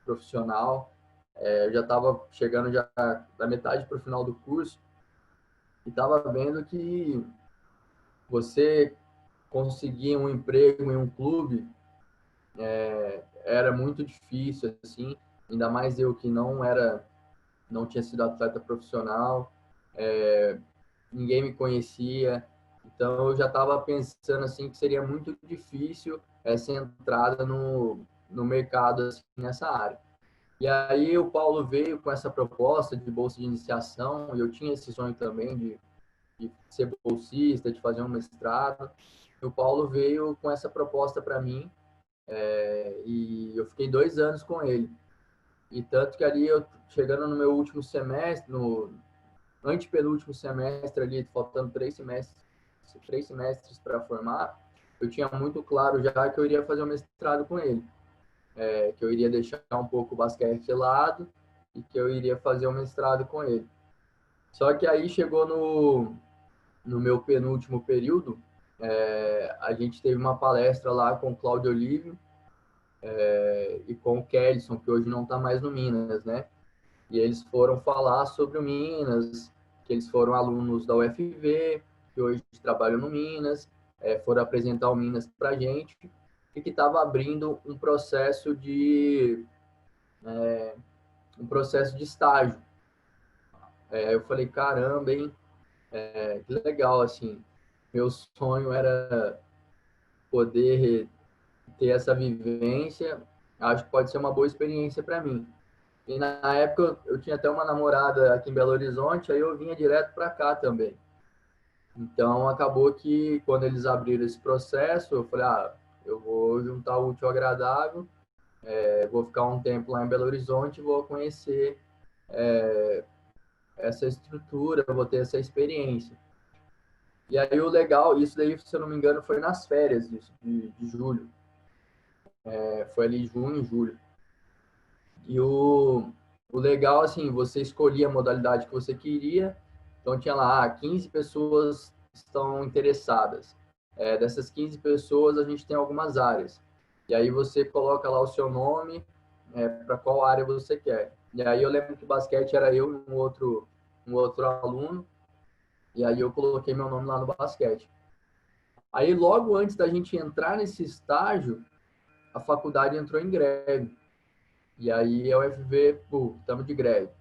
profissional. Eu já estava chegando já da metade para o final do curso e estava vendo que você conseguir um emprego em um clube era muito difícil, assim, ainda mais eu que não tinha sido atleta profissional, ninguém me conhecia, então eu já estava pensando assim que seria muito difícil essa entrada no mercado assim, nessa área. E aí o Paulo veio com essa proposta de bolsa de iniciação, e eu tinha esse sonho também de ser bolsista, de fazer um mestrado. E o Paulo veio com essa proposta para mim, e eu fiquei 2 anos com ele. E tanto que ali eu chegando no meu último semestre, no antepenúltimo semestre ali, faltando 3 semestres para formar, eu tinha muito claro já que eu iria fazer um mestrado com ele, que eu iria deixar um pouco o basquete de lado e que eu iria fazer um mestrado com ele. Só que aí chegou no meu penúltimo período, a gente teve uma palestra lá com o Cláudio Olívio e com o Kelson, que hoje não está mais no Minas, né? E eles foram falar sobre o Minas, que eles foram alunos da UFV, que hoje trabalham no Minas, foram apresentar o Minas para a gente, e que estava abrindo um processo de estágio. Eu falei, caramba, hein? Que legal, assim. Meu sonho era poder ter essa vivência. Acho que pode ser uma boa experiência para mim. E na época eu tinha até uma namorada aqui em Belo Horizonte, aí eu vinha direto para cá também. Então acabou que quando eles abriram esse processo, eu falei, eu vou juntar o útil ao agradável, vou ficar um tempo lá em Belo Horizonte, vou conhecer essa estrutura, vou ter essa experiência. E aí o legal, isso daí, se eu não me engano, foi nas férias de julho. Foi ali junho, julho. E o legal, assim, você escolhia a modalidade que você queria. Então, tinha lá, 15 pessoas estão interessadas. Dessas 15 pessoas, a gente tem algumas áreas. E aí você coloca lá o seu nome, para qual área você quer. E aí eu lembro que basquete era eu e um outro aluno. E aí eu coloquei meu nome lá no basquete. Aí, logo antes da gente entrar nesse estágio, a faculdade entrou em greve. E aí a UFV, pô, estamos de greve.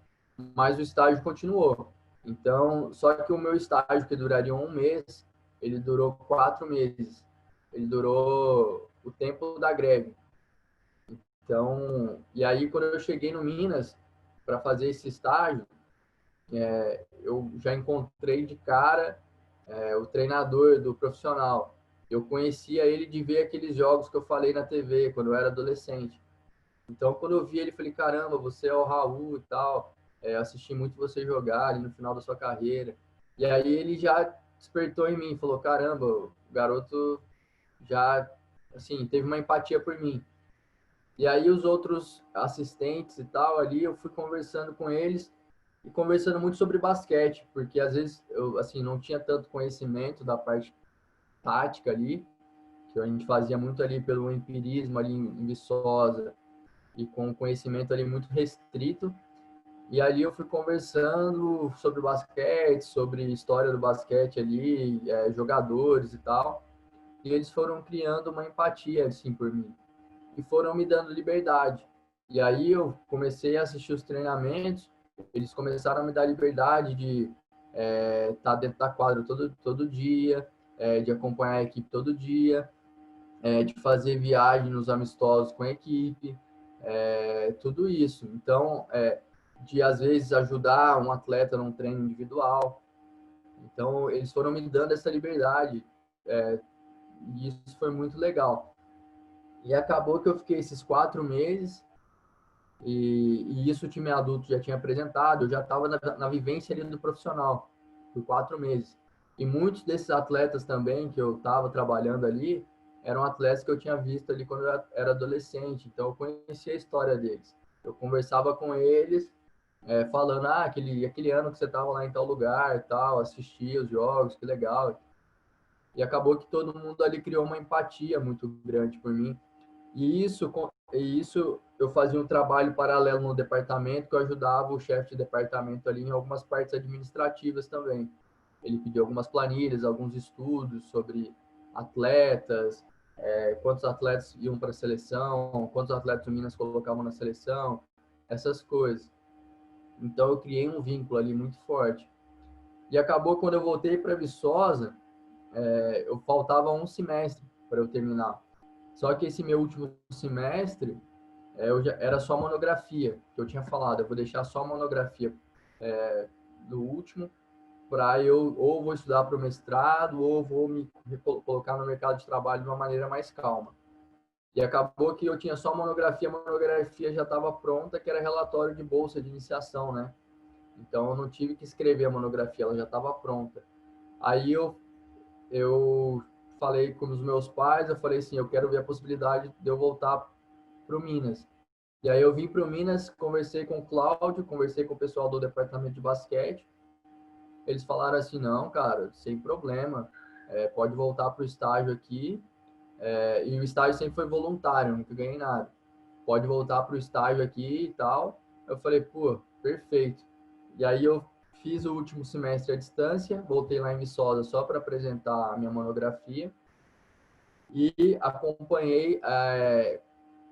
Mas o estágio continuou. Então, só que o meu estágio, que duraria um mês, ele durou 4 meses. Ele durou o tempo da greve. Então, e aí quando eu cheguei no Minas para fazer esse estágio, eu já encontrei de cara o treinador do profissional. Eu conhecia ele de ver aqueles jogos que eu falei na TV quando eu era adolescente. Então, quando eu vi ele, falei, caramba, você é o Raul e tal. assisti muito você jogar ali no final da sua carreira. E aí ele já despertou em mim, falou, caramba, o garoto já, assim, teve uma empatia por mim. E aí os outros assistentes e tal, ali eu fui conversando com eles e conversando muito sobre basquete, porque às vezes eu, assim, não tinha tanto conhecimento da parte tática ali, que a gente fazia muito ali pelo empirismo ali em Viçosa e com conhecimento ali muito restrito. E ali eu fui conversando sobre basquete, sobre história do basquete ali, jogadores e tal. E eles foram criando uma empatia assim por mim e foram me dando liberdade. E aí eu comecei a assistir os treinamentos, eles começaram a me dar liberdade de estar dentro da quadra todo dia, de acompanhar a equipe todo dia, de fazer viagem nos amistosos com a equipe, tudo isso. Então, de às vezes ajudar um atleta num treino individual. Então, eles foram me dando essa liberdade, e isso foi muito legal. E acabou que eu fiquei esses 4 meses, e isso o time adulto já tinha apresentado, eu já estava na vivência ali do profissional, por 4 meses. E muitos desses atletas também que eu estava trabalhando ali, eram atletas que eu tinha visto ali quando eu era adolescente, então eu conhecia a história deles. Eu conversava com eles, falando, aquele ano que você estava lá em tal lugar e tal, assistia os jogos, que legal. E acabou que todo mundo ali criou uma empatia muito grande por mim. E isso eu fazia um trabalho paralelo no departamento, que eu ajudava o chefe de departamento ali em algumas partes administrativas também. Ele pediu algumas planilhas, alguns estudos sobre atletas, quantos atletas iam para a seleção, quantos atletas o Minas colocavam na seleção, essas coisas. Então eu criei um vínculo ali muito forte. E acabou quando eu voltei para Viçosa, eu faltava um semestre para eu terminar. Só que esse meu último semestre, era só monografia, que eu tinha falado. Eu vou deixar só monografia do último, para eu ou vou estudar para o mestrado, ou vou me colocar no mercado de trabalho de uma maneira mais calma. E acabou que eu tinha só monografia, a monografia já estava pronta, que era relatório de bolsa de iniciação, né? Então eu não tive que escrever a monografia, ela já estava pronta. Aí eu falei com os meus pais, eu falei assim, eu quero ver a possibilidade de eu voltar para o Minas. E aí eu vim para o Minas, conversei com o Cláudio, conversei com o pessoal do departamento de basquete. Eles falaram assim, não, cara, sem problema, pode voltar para o estágio aqui. E o estágio sempre foi voluntário, nunca ganhei nada. Pode voltar para o estágio aqui e tal. Eu falei, pô, perfeito. E aí eu fiz o último semestre à distância, voltei lá em Viçosa só para apresentar a minha monografia e acompanhei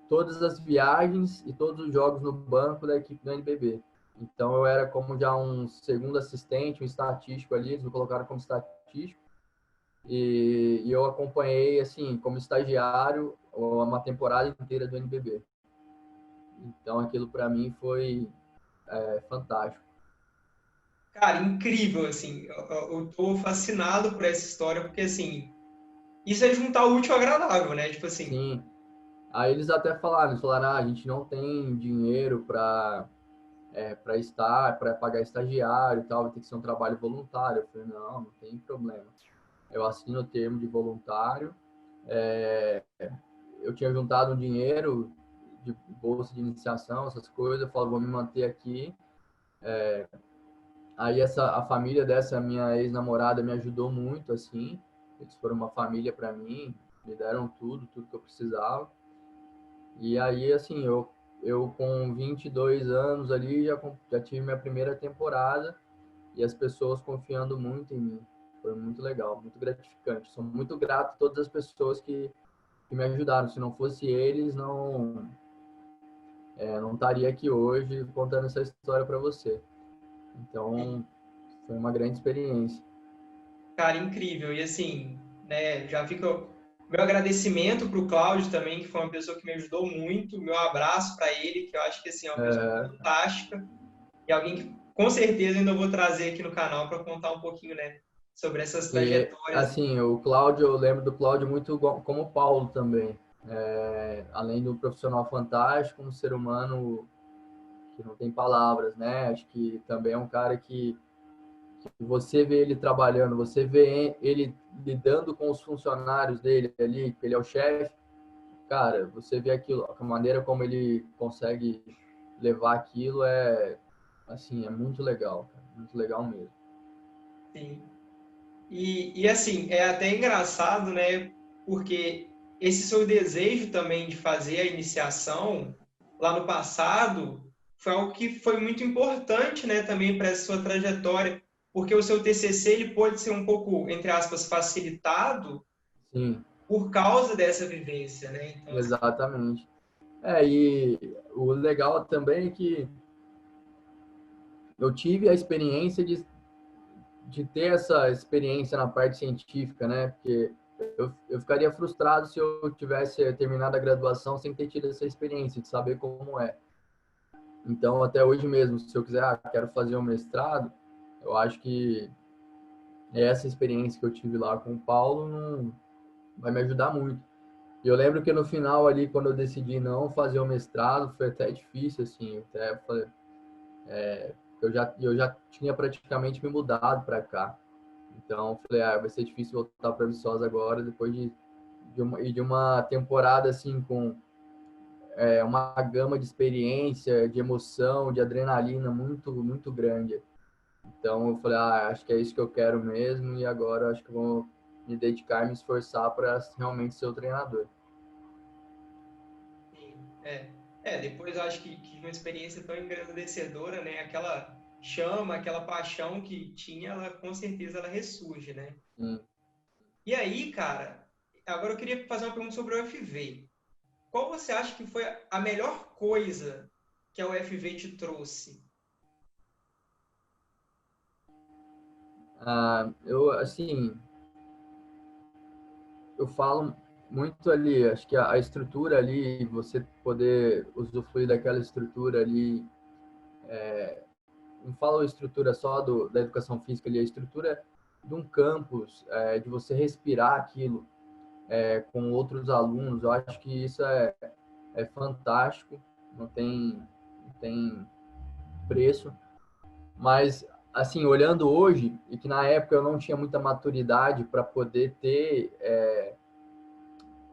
todas as viagens e todos os jogos no banco da equipe do NBB. Então eu era como já um segundo assistente, um estatístico ali, eles me colocaram como estatístico. E eu acompanhei, assim, como estagiário, uma temporada inteira do NBB. Então aquilo para mim foi fantástico. Cara, incrível, assim. Eu tô fascinado por essa história, porque, assim, isso é juntar o útil ao agradável, né? Tipo assim, Sim. Aí eles até falaram, a gente não tem dinheiro para pagar estagiário e tal, vai ter que ser um trabalho voluntário. Eu falei, não tem problema. Eu assino o termo de voluntário. Eu tinha juntado um dinheiro de bolsa de iniciação, essas coisas. Eu falo, vou me manter aqui. Aí a família dessa minha ex-namorada me ajudou muito, assim. Eles foram uma família para mim, me deram tudo que eu precisava. E aí, assim, eu com 22 anos ali já tive minha primeira temporada e as pessoas confiando muito em mim. Foi muito legal, muito gratificante. Sou muito grato a todas as pessoas que me ajudaram. Se não fosse eles, não estaria aqui hoje contando essa história para você. Então, foi uma grande experiência. cara, incrível. E assim, né, já fica o meu agradecimento pro Cláudio também, que foi uma pessoa que me ajudou muito. Meu abraço para ele, que eu acho que assim, é uma pessoa É, fantástica e alguém que com certeza ainda vou trazer aqui no canal para contar um pouquinho, né, sobre essas e, trajetórias. assim, o Cláudio, eu lembro do Cláudio muito como o Paulo também. Além do profissional fantástico, um ser humano que não tem palavras, né? Acho que também é um cara que você vê ele trabalhando, você vê ele lidando com os funcionários dele ali, que ele é o chefe, cara, você vê aquilo, a maneira como ele consegue levar aquilo é, assim, é muito legal, cara, muito legal mesmo. Sim. E assim, é até engraçado, né? Porque esse seu desejo também de fazer a iniciação lá no passado foi algo que foi muito importante, né, também para essa sua trajetória, porque o seu TCC ele pode ser um pouco, entre aspas, facilitado Sim, por causa dessa vivência, né? Então, assim, exatamente. E o legal também é que eu tive a experiência de ter essa experiência na parte científica, né? Porque eu ficaria frustrado se eu tivesse terminado a graduação sem ter tido essa experiência, de saber como é. Então, até hoje mesmo, se eu quiser, quero fazer um mestrado, eu acho que essa experiência que eu tive lá com o Paulo não vai me ajudar muito. E eu lembro que no final ali, quando eu decidi não fazer o mestrado, foi até difícil, assim, eu até falei, eu já tinha praticamente me mudado para cá. Então, falei, vai ser difícil voltar para Viçosa agora, depois de uma temporada, assim, com uma gama de experiência, de emoção, de adrenalina muito, muito grande. Então, eu falei, acho que é isso que eu quero mesmo, e agora acho que vou me dedicar e me esforçar para realmente ser o treinador. sim, depois eu acho que uma experiência tão engrandecedora, né? Aquela chama, aquela paixão que tinha, ela com certeza ela ressurge, né? Sim. E aí, cara, agora eu queria fazer uma pergunta sobre o UFV. Qual você acha que foi a melhor coisa que a UFV te trouxe? Eu, assim, eu falo muito ali, acho que a estrutura ali, você poder usufruir daquela estrutura ali, não falo estrutura só da educação física ali, a estrutura de um campus, de você respirar aquilo com outros alunos, eu acho que isso é fantástico, não tem, não tem preço, mas assim, olhando hoje, e que na época eu não tinha muita maturidade para poder ter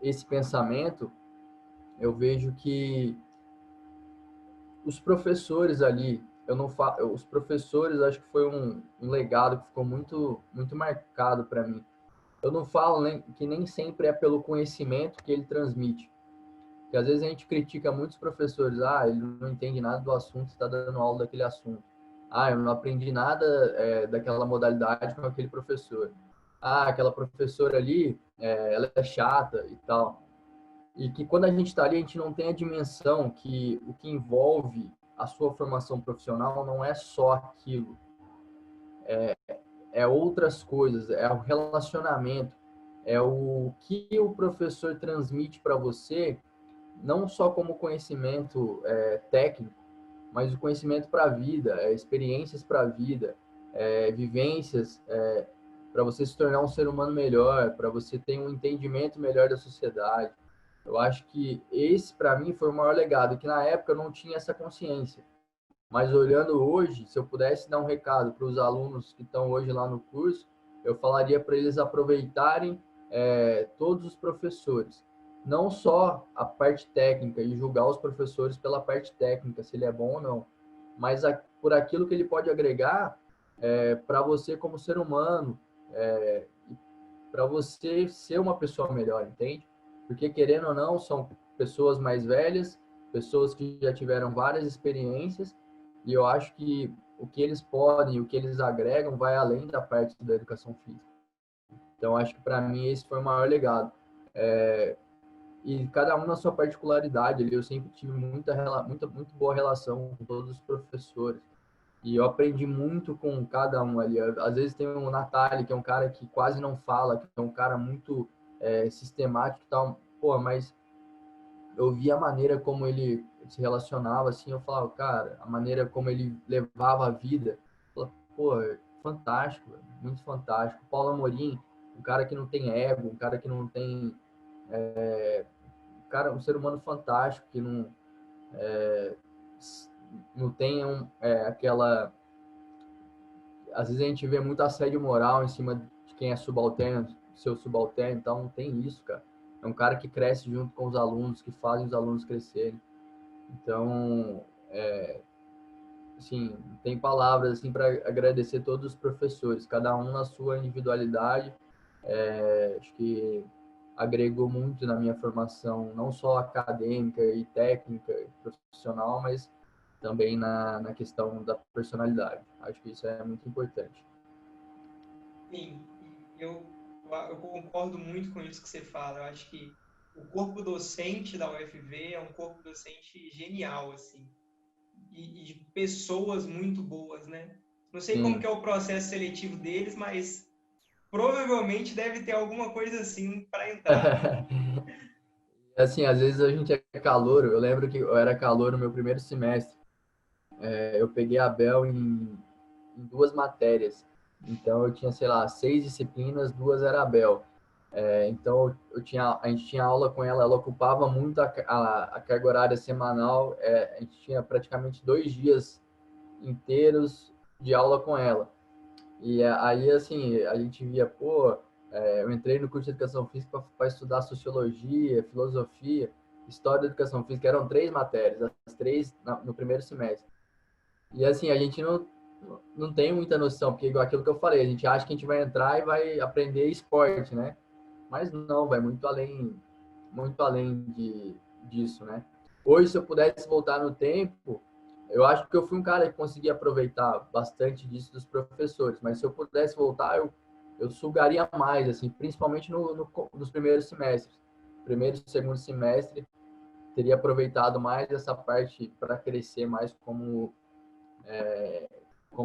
esse pensamento, eu vejo que os professores ali, eu não fa... os professores acho que foi um legado que ficou muito muito marcado para mim. Eu não falo que nem sempre é pelo conhecimento que ele transmite, porque às vezes a gente critica muitos professores, ele não entende nada do assunto, está dando aula daquele assunto. Eu não aprendi nada daquela modalidade com aquele professor. Aquela professora ali, ela é chata e tal. E que quando a gente está ali, a gente não tem a dimensão que o que envolve a sua formação profissional não é só aquilo, é outras coisas, é o relacionamento, é o que o professor transmite para você, não só como conhecimento técnico, mas o conhecimento para a vida, experiências para a vida, vivências para você se tornar um ser humano melhor, para você ter um entendimento melhor da sociedade. Eu acho que esse, para mim, foi o maior legado, que na época eu não tinha essa consciência. Mas olhando hoje, se eu pudesse dar um recado para os alunos que estão hoje lá no curso, eu falaria para eles aproveitarem todos os professores. Não só a parte técnica e julgar os professores pela parte técnica, se ele é bom ou não, mas por aquilo que ele pode agregar para você como ser humano, para você ser uma pessoa melhor, entende? Porque, querendo ou não, são pessoas mais velhas, pessoas que já tiveram várias experiências, e eu acho que o que eles podem, o que eles agregam, vai além da parte da educação física. Então, acho que para mim esse foi o maior legado. E cada um na sua particularidade, eu sempre tive muito boa relação com todos os professores. E eu aprendi muito com cada um ali. Às vezes tem o Natália, que é um cara que quase não fala, que é um cara muito sistemático e tal. Pô, mas eu vi a maneira como ele se relacionava, assim, eu falava, cara, a maneira como ele levava a vida, pô, fantástico, muito fantástico. Paulo Amorim, um cara que não tem ego, um cara que não tem, um ser humano fantástico, que não não tem aquela... Às vezes a gente vê muito assédio moral em cima de quem é subalterno, seu subalterno, então não tem isso, cara. É um cara que cresce junto com os alunos, que fazem os alunos crescerem. Então, assim, tem palavras assim para agradecer todos os professores, cada um na sua individualidade. Acho que agregou muito na minha formação, não só acadêmica e técnica e profissional, mas também na questão da personalidade. Acho que isso é muito importante. Sim, e eu concordo muito com isso que você fala. Eu acho que o corpo docente da UFV é um corpo docente genial, assim, e de pessoas muito boas, né? Não sei como Sim. que é o processo seletivo deles, mas provavelmente deve ter alguma coisa assim para entrar. Assim, às vezes a gente é calouro. Eu lembro que eu era calouro no meu primeiro semestre. Eu peguei a Bel em duas matérias. Então eu tinha, sei lá, 6 disciplinas, duas era a Bel. Então a gente tinha aula com ela, ela ocupava muito a carga horária semanal. A gente tinha praticamente 2 dias inteiros de aula com ela. E aí, assim, a gente via, pô, eu entrei no curso de Educação Física para estudar Sociologia, Filosofia, História da Educação Física, eram 3 matérias, as 3 no primeiro semestre. E assim, a gente não tem muita noção, porque igual aquilo que eu falei, a gente acha que a gente vai entrar e vai aprender esporte, né? Mas não, vai muito além disso, né? Hoje, se eu pudesse voltar no tempo, eu acho que eu fui um cara que conseguia aproveitar bastante disso dos professores, mas se eu pudesse voltar, eu sugaria mais, assim, principalmente nos primeiros semestres. Primeiro e segundo semestre, teria aproveitado mais essa parte para crescer mais como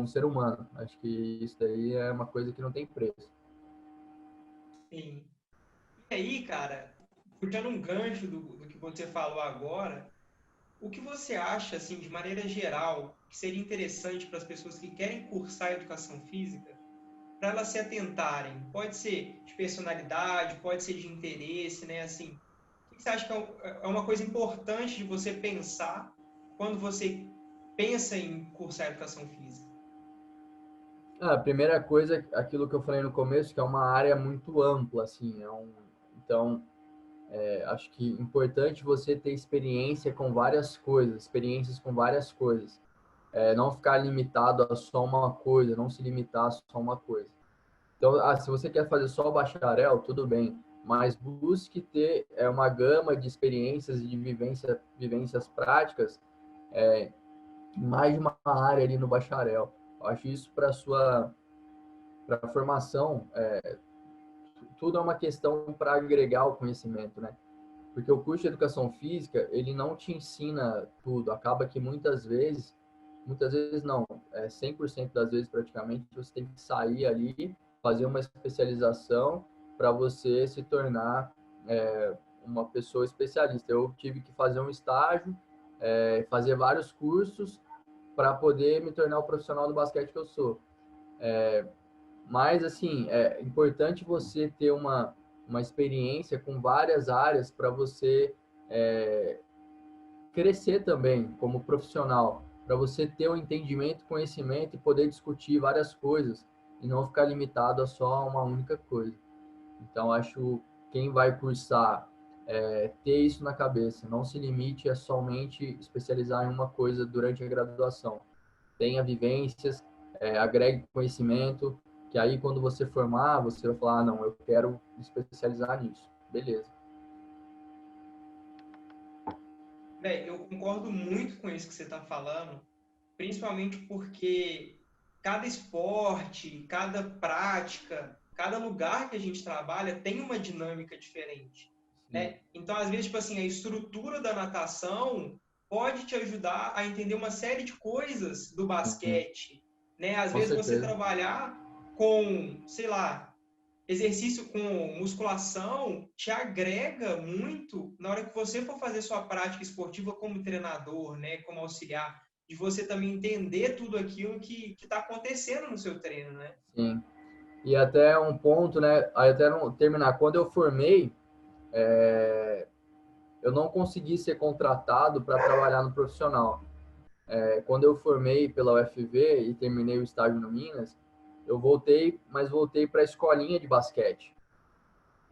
ser humano. Acho que isso daí é uma coisa que não tem preço. Sim. E aí, cara, puxando um gancho do que você falou agora, o que você acha, assim, de maneira geral, que seria interessante para as pessoas que querem cursar educação física, para elas se atentarem? Pode ser de personalidade, pode ser de interesse, né? Assim, o que você acha que é uma coisa importante de você pensar quando você pensa em cursar educação física? A primeira coisa, aquilo que eu falei no começo, que é uma área muito ampla, assim, então acho que é importante você ter experiências com várias coisas. Não ficar limitado a só uma coisa, não se limitar a só uma coisa. Então, se você quer fazer só o bacharel, tudo bem, mas busque ter uma gama de experiências e de vivências práticas em mais de uma área ali no bacharel. Eu acho isso para a formação, tudo é uma questão para agregar o conhecimento, né? Porque o curso de educação física, ele não te ensina tudo. Acaba que muitas vezes não, 100% das vezes praticamente, você tem que sair ali, fazer uma especialização para você se tornar uma pessoa especialista. Eu tive que fazer um estágio, fazer vários cursos para poder me tornar o profissional do basquete que eu sou. Mas, assim, é importante você ter uma experiência com várias áreas para você é, crescer também como profissional, para você ter um entendimento, conhecimento e poder discutir várias coisas e não ficar limitado a só uma única coisa. Então, acho quem vai cursar ter isso na cabeça, não se limite a somente especializar em uma coisa durante a graduação. Tenha vivências, agregue conhecimento, que aí quando você formar, você vai falar, não, eu quero me especializar nisso. Beleza. Véi, eu concordo muito com isso que você está falando, principalmente porque cada esporte, cada prática, cada lugar que a gente trabalha tem uma dinâmica diferente, Sim, né? Então, às vezes, tipo assim, a estrutura da natação pode te ajudar a entender uma série de coisas do sim, basquete, né? Às com vezes você certeza. trabalhar com, sei lá, exercício com musculação te agrega muito na hora que você for fazer sua prática esportiva como treinador, né, como auxiliar, de você também entender tudo aquilo que está acontecendo no seu treino, né? Sim. E até um ponto, né? Aí até não terminar. Quando eu formei, eu não consegui ser contratado para trabalhar no profissional. Quando eu formei pela UFV e terminei o estágio no Minas, eu voltei, mas voltei para a escolinha de basquete.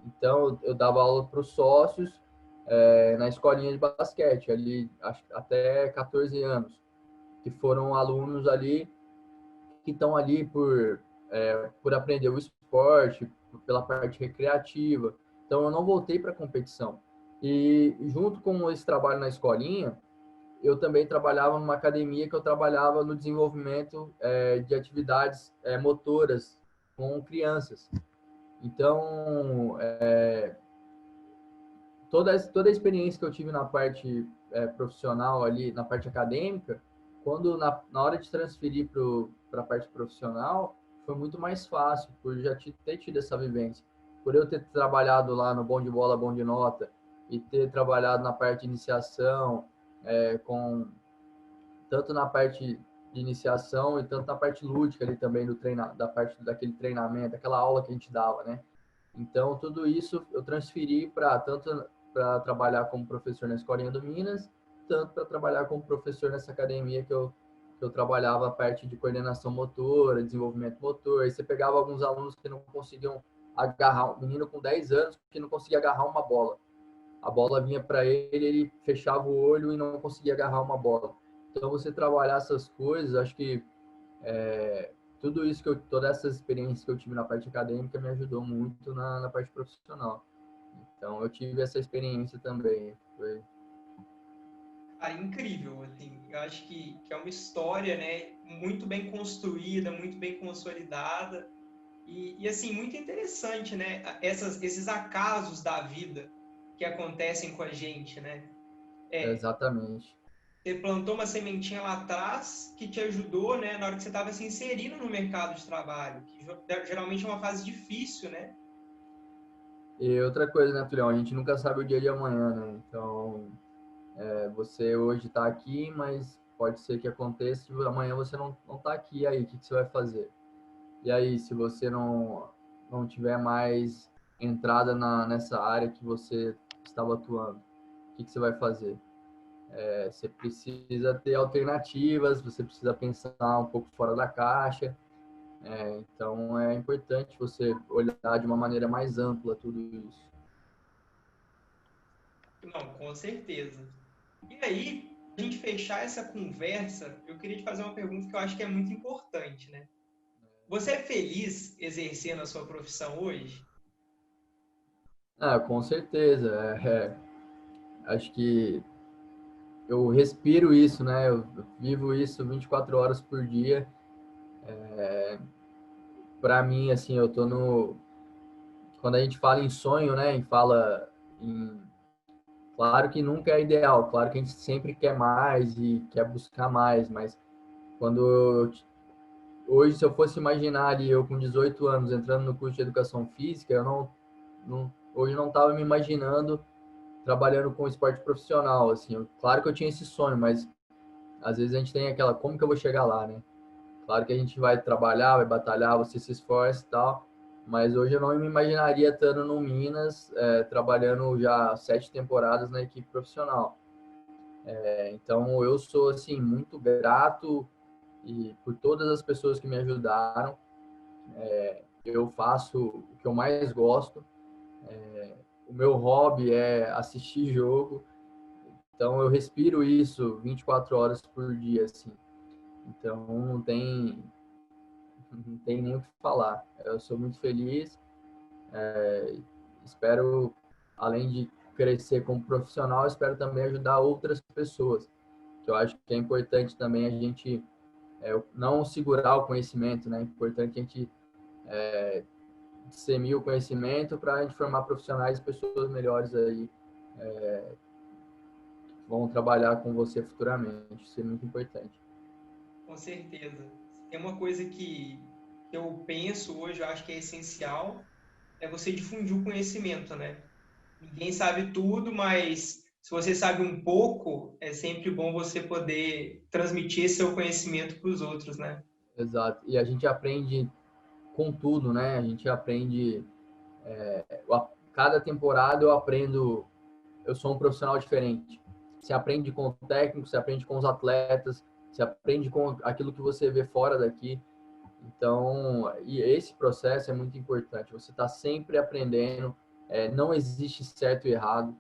Então, eu dava aula para os sócios na escolinha de basquete, ali até 14 anos, que foram alunos ali que estão ali por aprender o esporte, pela parte recreativa. Então, eu não voltei para a competição. E junto com esse trabalho na escolinha, eu também trabalhava numa academia que eu trabalhava no desenvolvimento de atividades motoras com crianças. Então, toda a experiência que eu tive na parte profissional ali, na parte acadêmica, quando na hora de transferir para a parte profissional, foi muito mais fácil, por já ter tido essa vivência. Por eu ter trabalhado lá no Bom de Bola, Bom de Nota, e ter trabalhado na parte de iniciação, com tanto na parte de iniciação e tanto na parte lúdica ali também da parte daquele treinamento, aquela aula que a gente dava, né? Então, tudo isso eu transferi para tanto para trabalhar como professor na Escolinha do Minas, tanto para trabalhar como professor nessa academia que eu trabalhava a parte de coordenação motora, desenvolvimento motor. Aí você pegava alguns alunos que não conseguiam agarrar, um menino com 10 anos que não conseguia agarrar uma bola. A bola vinha para ele, ele fechava o olho e não conseguia agarrar uma bola. Então, você trabalhar essas coisas, acho que tudo isso todas essas experiências que eu tive na parte acadêmica me ajudou muito na parte profissional. Então, eu tive essa experiência também. Cara, incrível, assim, eu acho que é uma história, né, muito bem construída, muito bem consolidada assim, muito interessante, né, esses acasos da vida que acontecem com a gente, né? Exatamente. Você plantou uma sementinha lá atrás que te ajudou, né, na hora que você estava se inserindo no mercado de trabalho, que geralmente é uma fase difícil, né? E outra coisa, né, Tulião? A gente nunca sabe o dia de amanhã, né? Então, você hoje está aqui, mas pode ser que aconteça que amanhã você não está aqui. E aí, o que você vai fazer? E aí, se você não tiver mais entrada nessa área que você estava atuando, o que você vai fazer? Você precisa ter alternativas, você precisa pensar um pouco fora da caixa. Então, é importante você olhar de uma maneira mais ampla tudo isso. Não, com certeza. E aí, a gente fechar essa conversa, eu queria te fazer uma pergunta que eu acho que é muito importante, né? Você é feliz exercendo a sua profissão hoje? Com certeza. Acho que eu respiro isso, né? Eu vivo isso 24 horas por dia. Para mim, assim, eu tô no. Quando a gente fala em sonho, né? E fala em. Claro que nunca é ideal, claro que a gente sempre quer mais e quer buscar mais, mas quando hoje, se eu fosse imaginar ali eu com 18 anos entrando no curso de educação física, eu hoje não estava me imaginando trabalhando com esporte profissional, assim. Claro que eu tinha esse sonho, mas às vezes a gente tem aquela, como que eu vou chegar lá, né? Claro que a gente vai trabalhar, vai batalhar, você se esforça e tal, mas hoje eu não me imaginaria estando no Minas, trabalhando já 7 temporadas na equipe profissional. Então eu sou, assim, muito grato e por todas as pessoas que me ajudaram. Eu faço o que eu mais gosto. O meu hobby é assistir jogo, então eu respiro isso 24 horas por dia, assim. Então não tem nem o que falar. Eu sou muito feliz, espero, além de crescer como profissional, espero também ajudar outras pessoas, que eu acho que é importante também a gente não segurar o conhecimento, né? É importante a gente disseminir o conhecimento para a gente formar profissionais e pessoas melhores aí, que vão trabalhar com você futuramente. Isso é muito importante. Com certeza. Tem uma coisa que eu penso hoje, eu acho que é essencial, é você difundir o conhecimento, né? Ninguém sabe tudo, mas se você sabe um pouco, é sempre bom você poder transmitir seu conhecimento para os outros, né? Exato. E a gente aprende com tudo, né? A gente aprende. Cada temporada eu aprendo. Eu sou um profissional diferente. Você aprende com o técnico, você aprende com os atletas, você aprende com aquilo que você vê fora daqui. Então, e esse processo é muito importante. Você está sempre aprendendo, não existe certo e errado.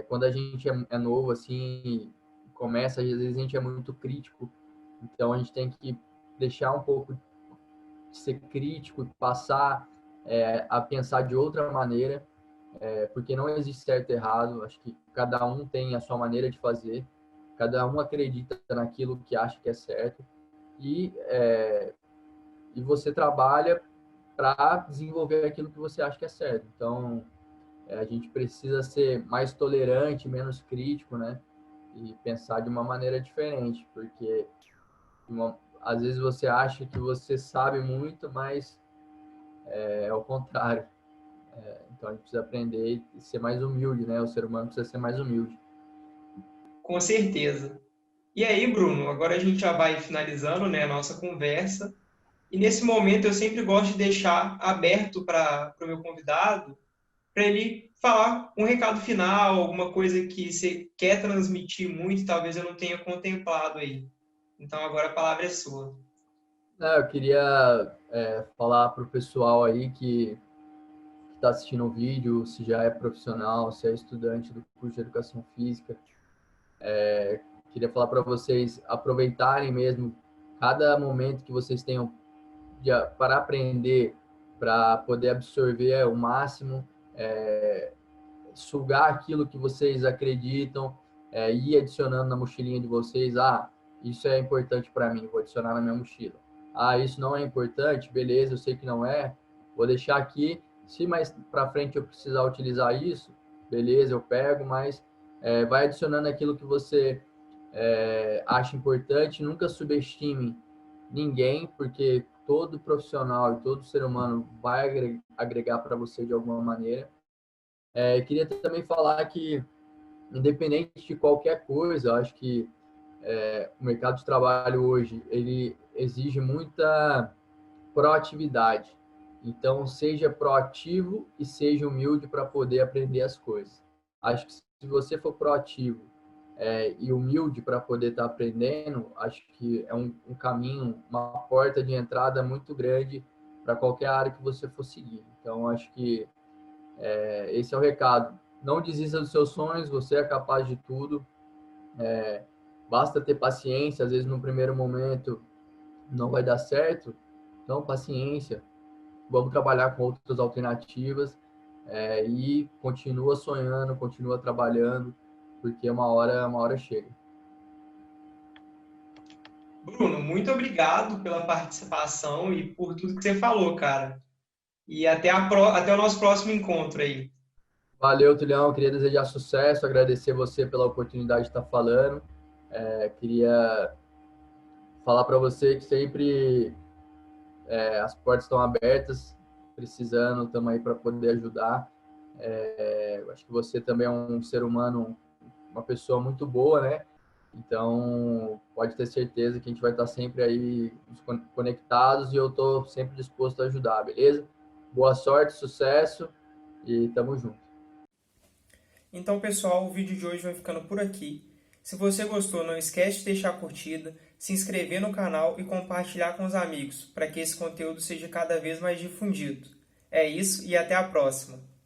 Quando a gente é novo, assim, começa, às vezes a gente é muito crítico, então a gente tem que deixar um pouco de ser crítico, passar a pensar de outra maneira, porque não existe certo e errado. Acho que cada um tem a sua maneira de fazer, cada um acredita naquilo que acha que é certo, e, e você trabalha para desenvolver aquilo que você acha que é certo. Então, a gente precisa ser mais tolerante, menos crítico, né? E pensar de uma maneira diferente, porque às vezes você acha que você sabe muito, mas é o contrário. Então a gente precisa aprender e ser mais humilde, né? O ser humano precisa ser mais humilde. Com certeza. E aí, Bruno, agora a gente já vai finalizando, né, a nossa conversa. E nesse momento eu sempre gosto de deixar aberto para o meu convidado, para ele falar um recado final, alguma coisa que você quer transmitir muito, talvez eu não tenha contemplado aí. Então agora a palavra é sua. Eu queria falar para o pessoal aí que está assistindo o vídeo, se já é profissional, se é estudante do curso de Educação Física, queria falar para vocês aproveitarem mesmo cada momento que vocês tenham para aprender, para poder absorver o máximo, sugar aquilo que vocês acreditam, ir adicionando na mochilinha de vocês. Ah, isso é importante para mim, vou adicionar na minha mochila. Ah, isso não é importante, beleza, eu sei que não é, vou deixar aqui. Se mais para frente eu precisar utilizar isso, beleza, eu pego, mas vai adicionando aquilo que você acha importante. Nunca subestime ninguém, porque todo profissional e todo ser humano vai agregar para você de alguma maneira. Queria também falar que, independente de qualquer coisa, eu acho que o mercado de trabalho hoje ele exige muita proatividade. Então, seja proativo e seja humilde para poder aprender as coisas. Acho que se você for proativo e humilde para poder estar aprendendo, acho que é um caminho, uma porta de entrada muito grande para qualquer área que você for seguir. Então, acho que esse é o recado. Não desista dos seus sonhos, você é capaz de tudo. Basta ter paciência, às vezes no primeiro momento não vai dar certo, então paciência, vamos trabalhar com outras alternativas e continua sonhando, continua trabalhando, porque uma hora chega. Bruno, muito obrigado pela participação e por tudo que você falou, cara. E até o nosso próximo encontro aí. Valeu, Tulhão, queria desejar sucesso, agradecer você pela oportunidade de estar falando. Queria falar para você que sempre as portas estão abertas, precisando, estamos aí para poder ajudar. Acho que você também é um ser humano, uma pessoa muito boa, né? Então, pode ter certeza que a gente vai estar sempre aí conectados e eu estou sempre disposto a ajudar, beleza? Boa sorte, sucesso e tamo junto. Então, pessoal, o vídeo de hoje vai ficando por aqui. Se você gostou, não esquece de deixar a curtida, se inscrever no canal e compartilhar com os amigos, para que esse conteúdo seja cada vez mais difundido. É isso e até a próxima!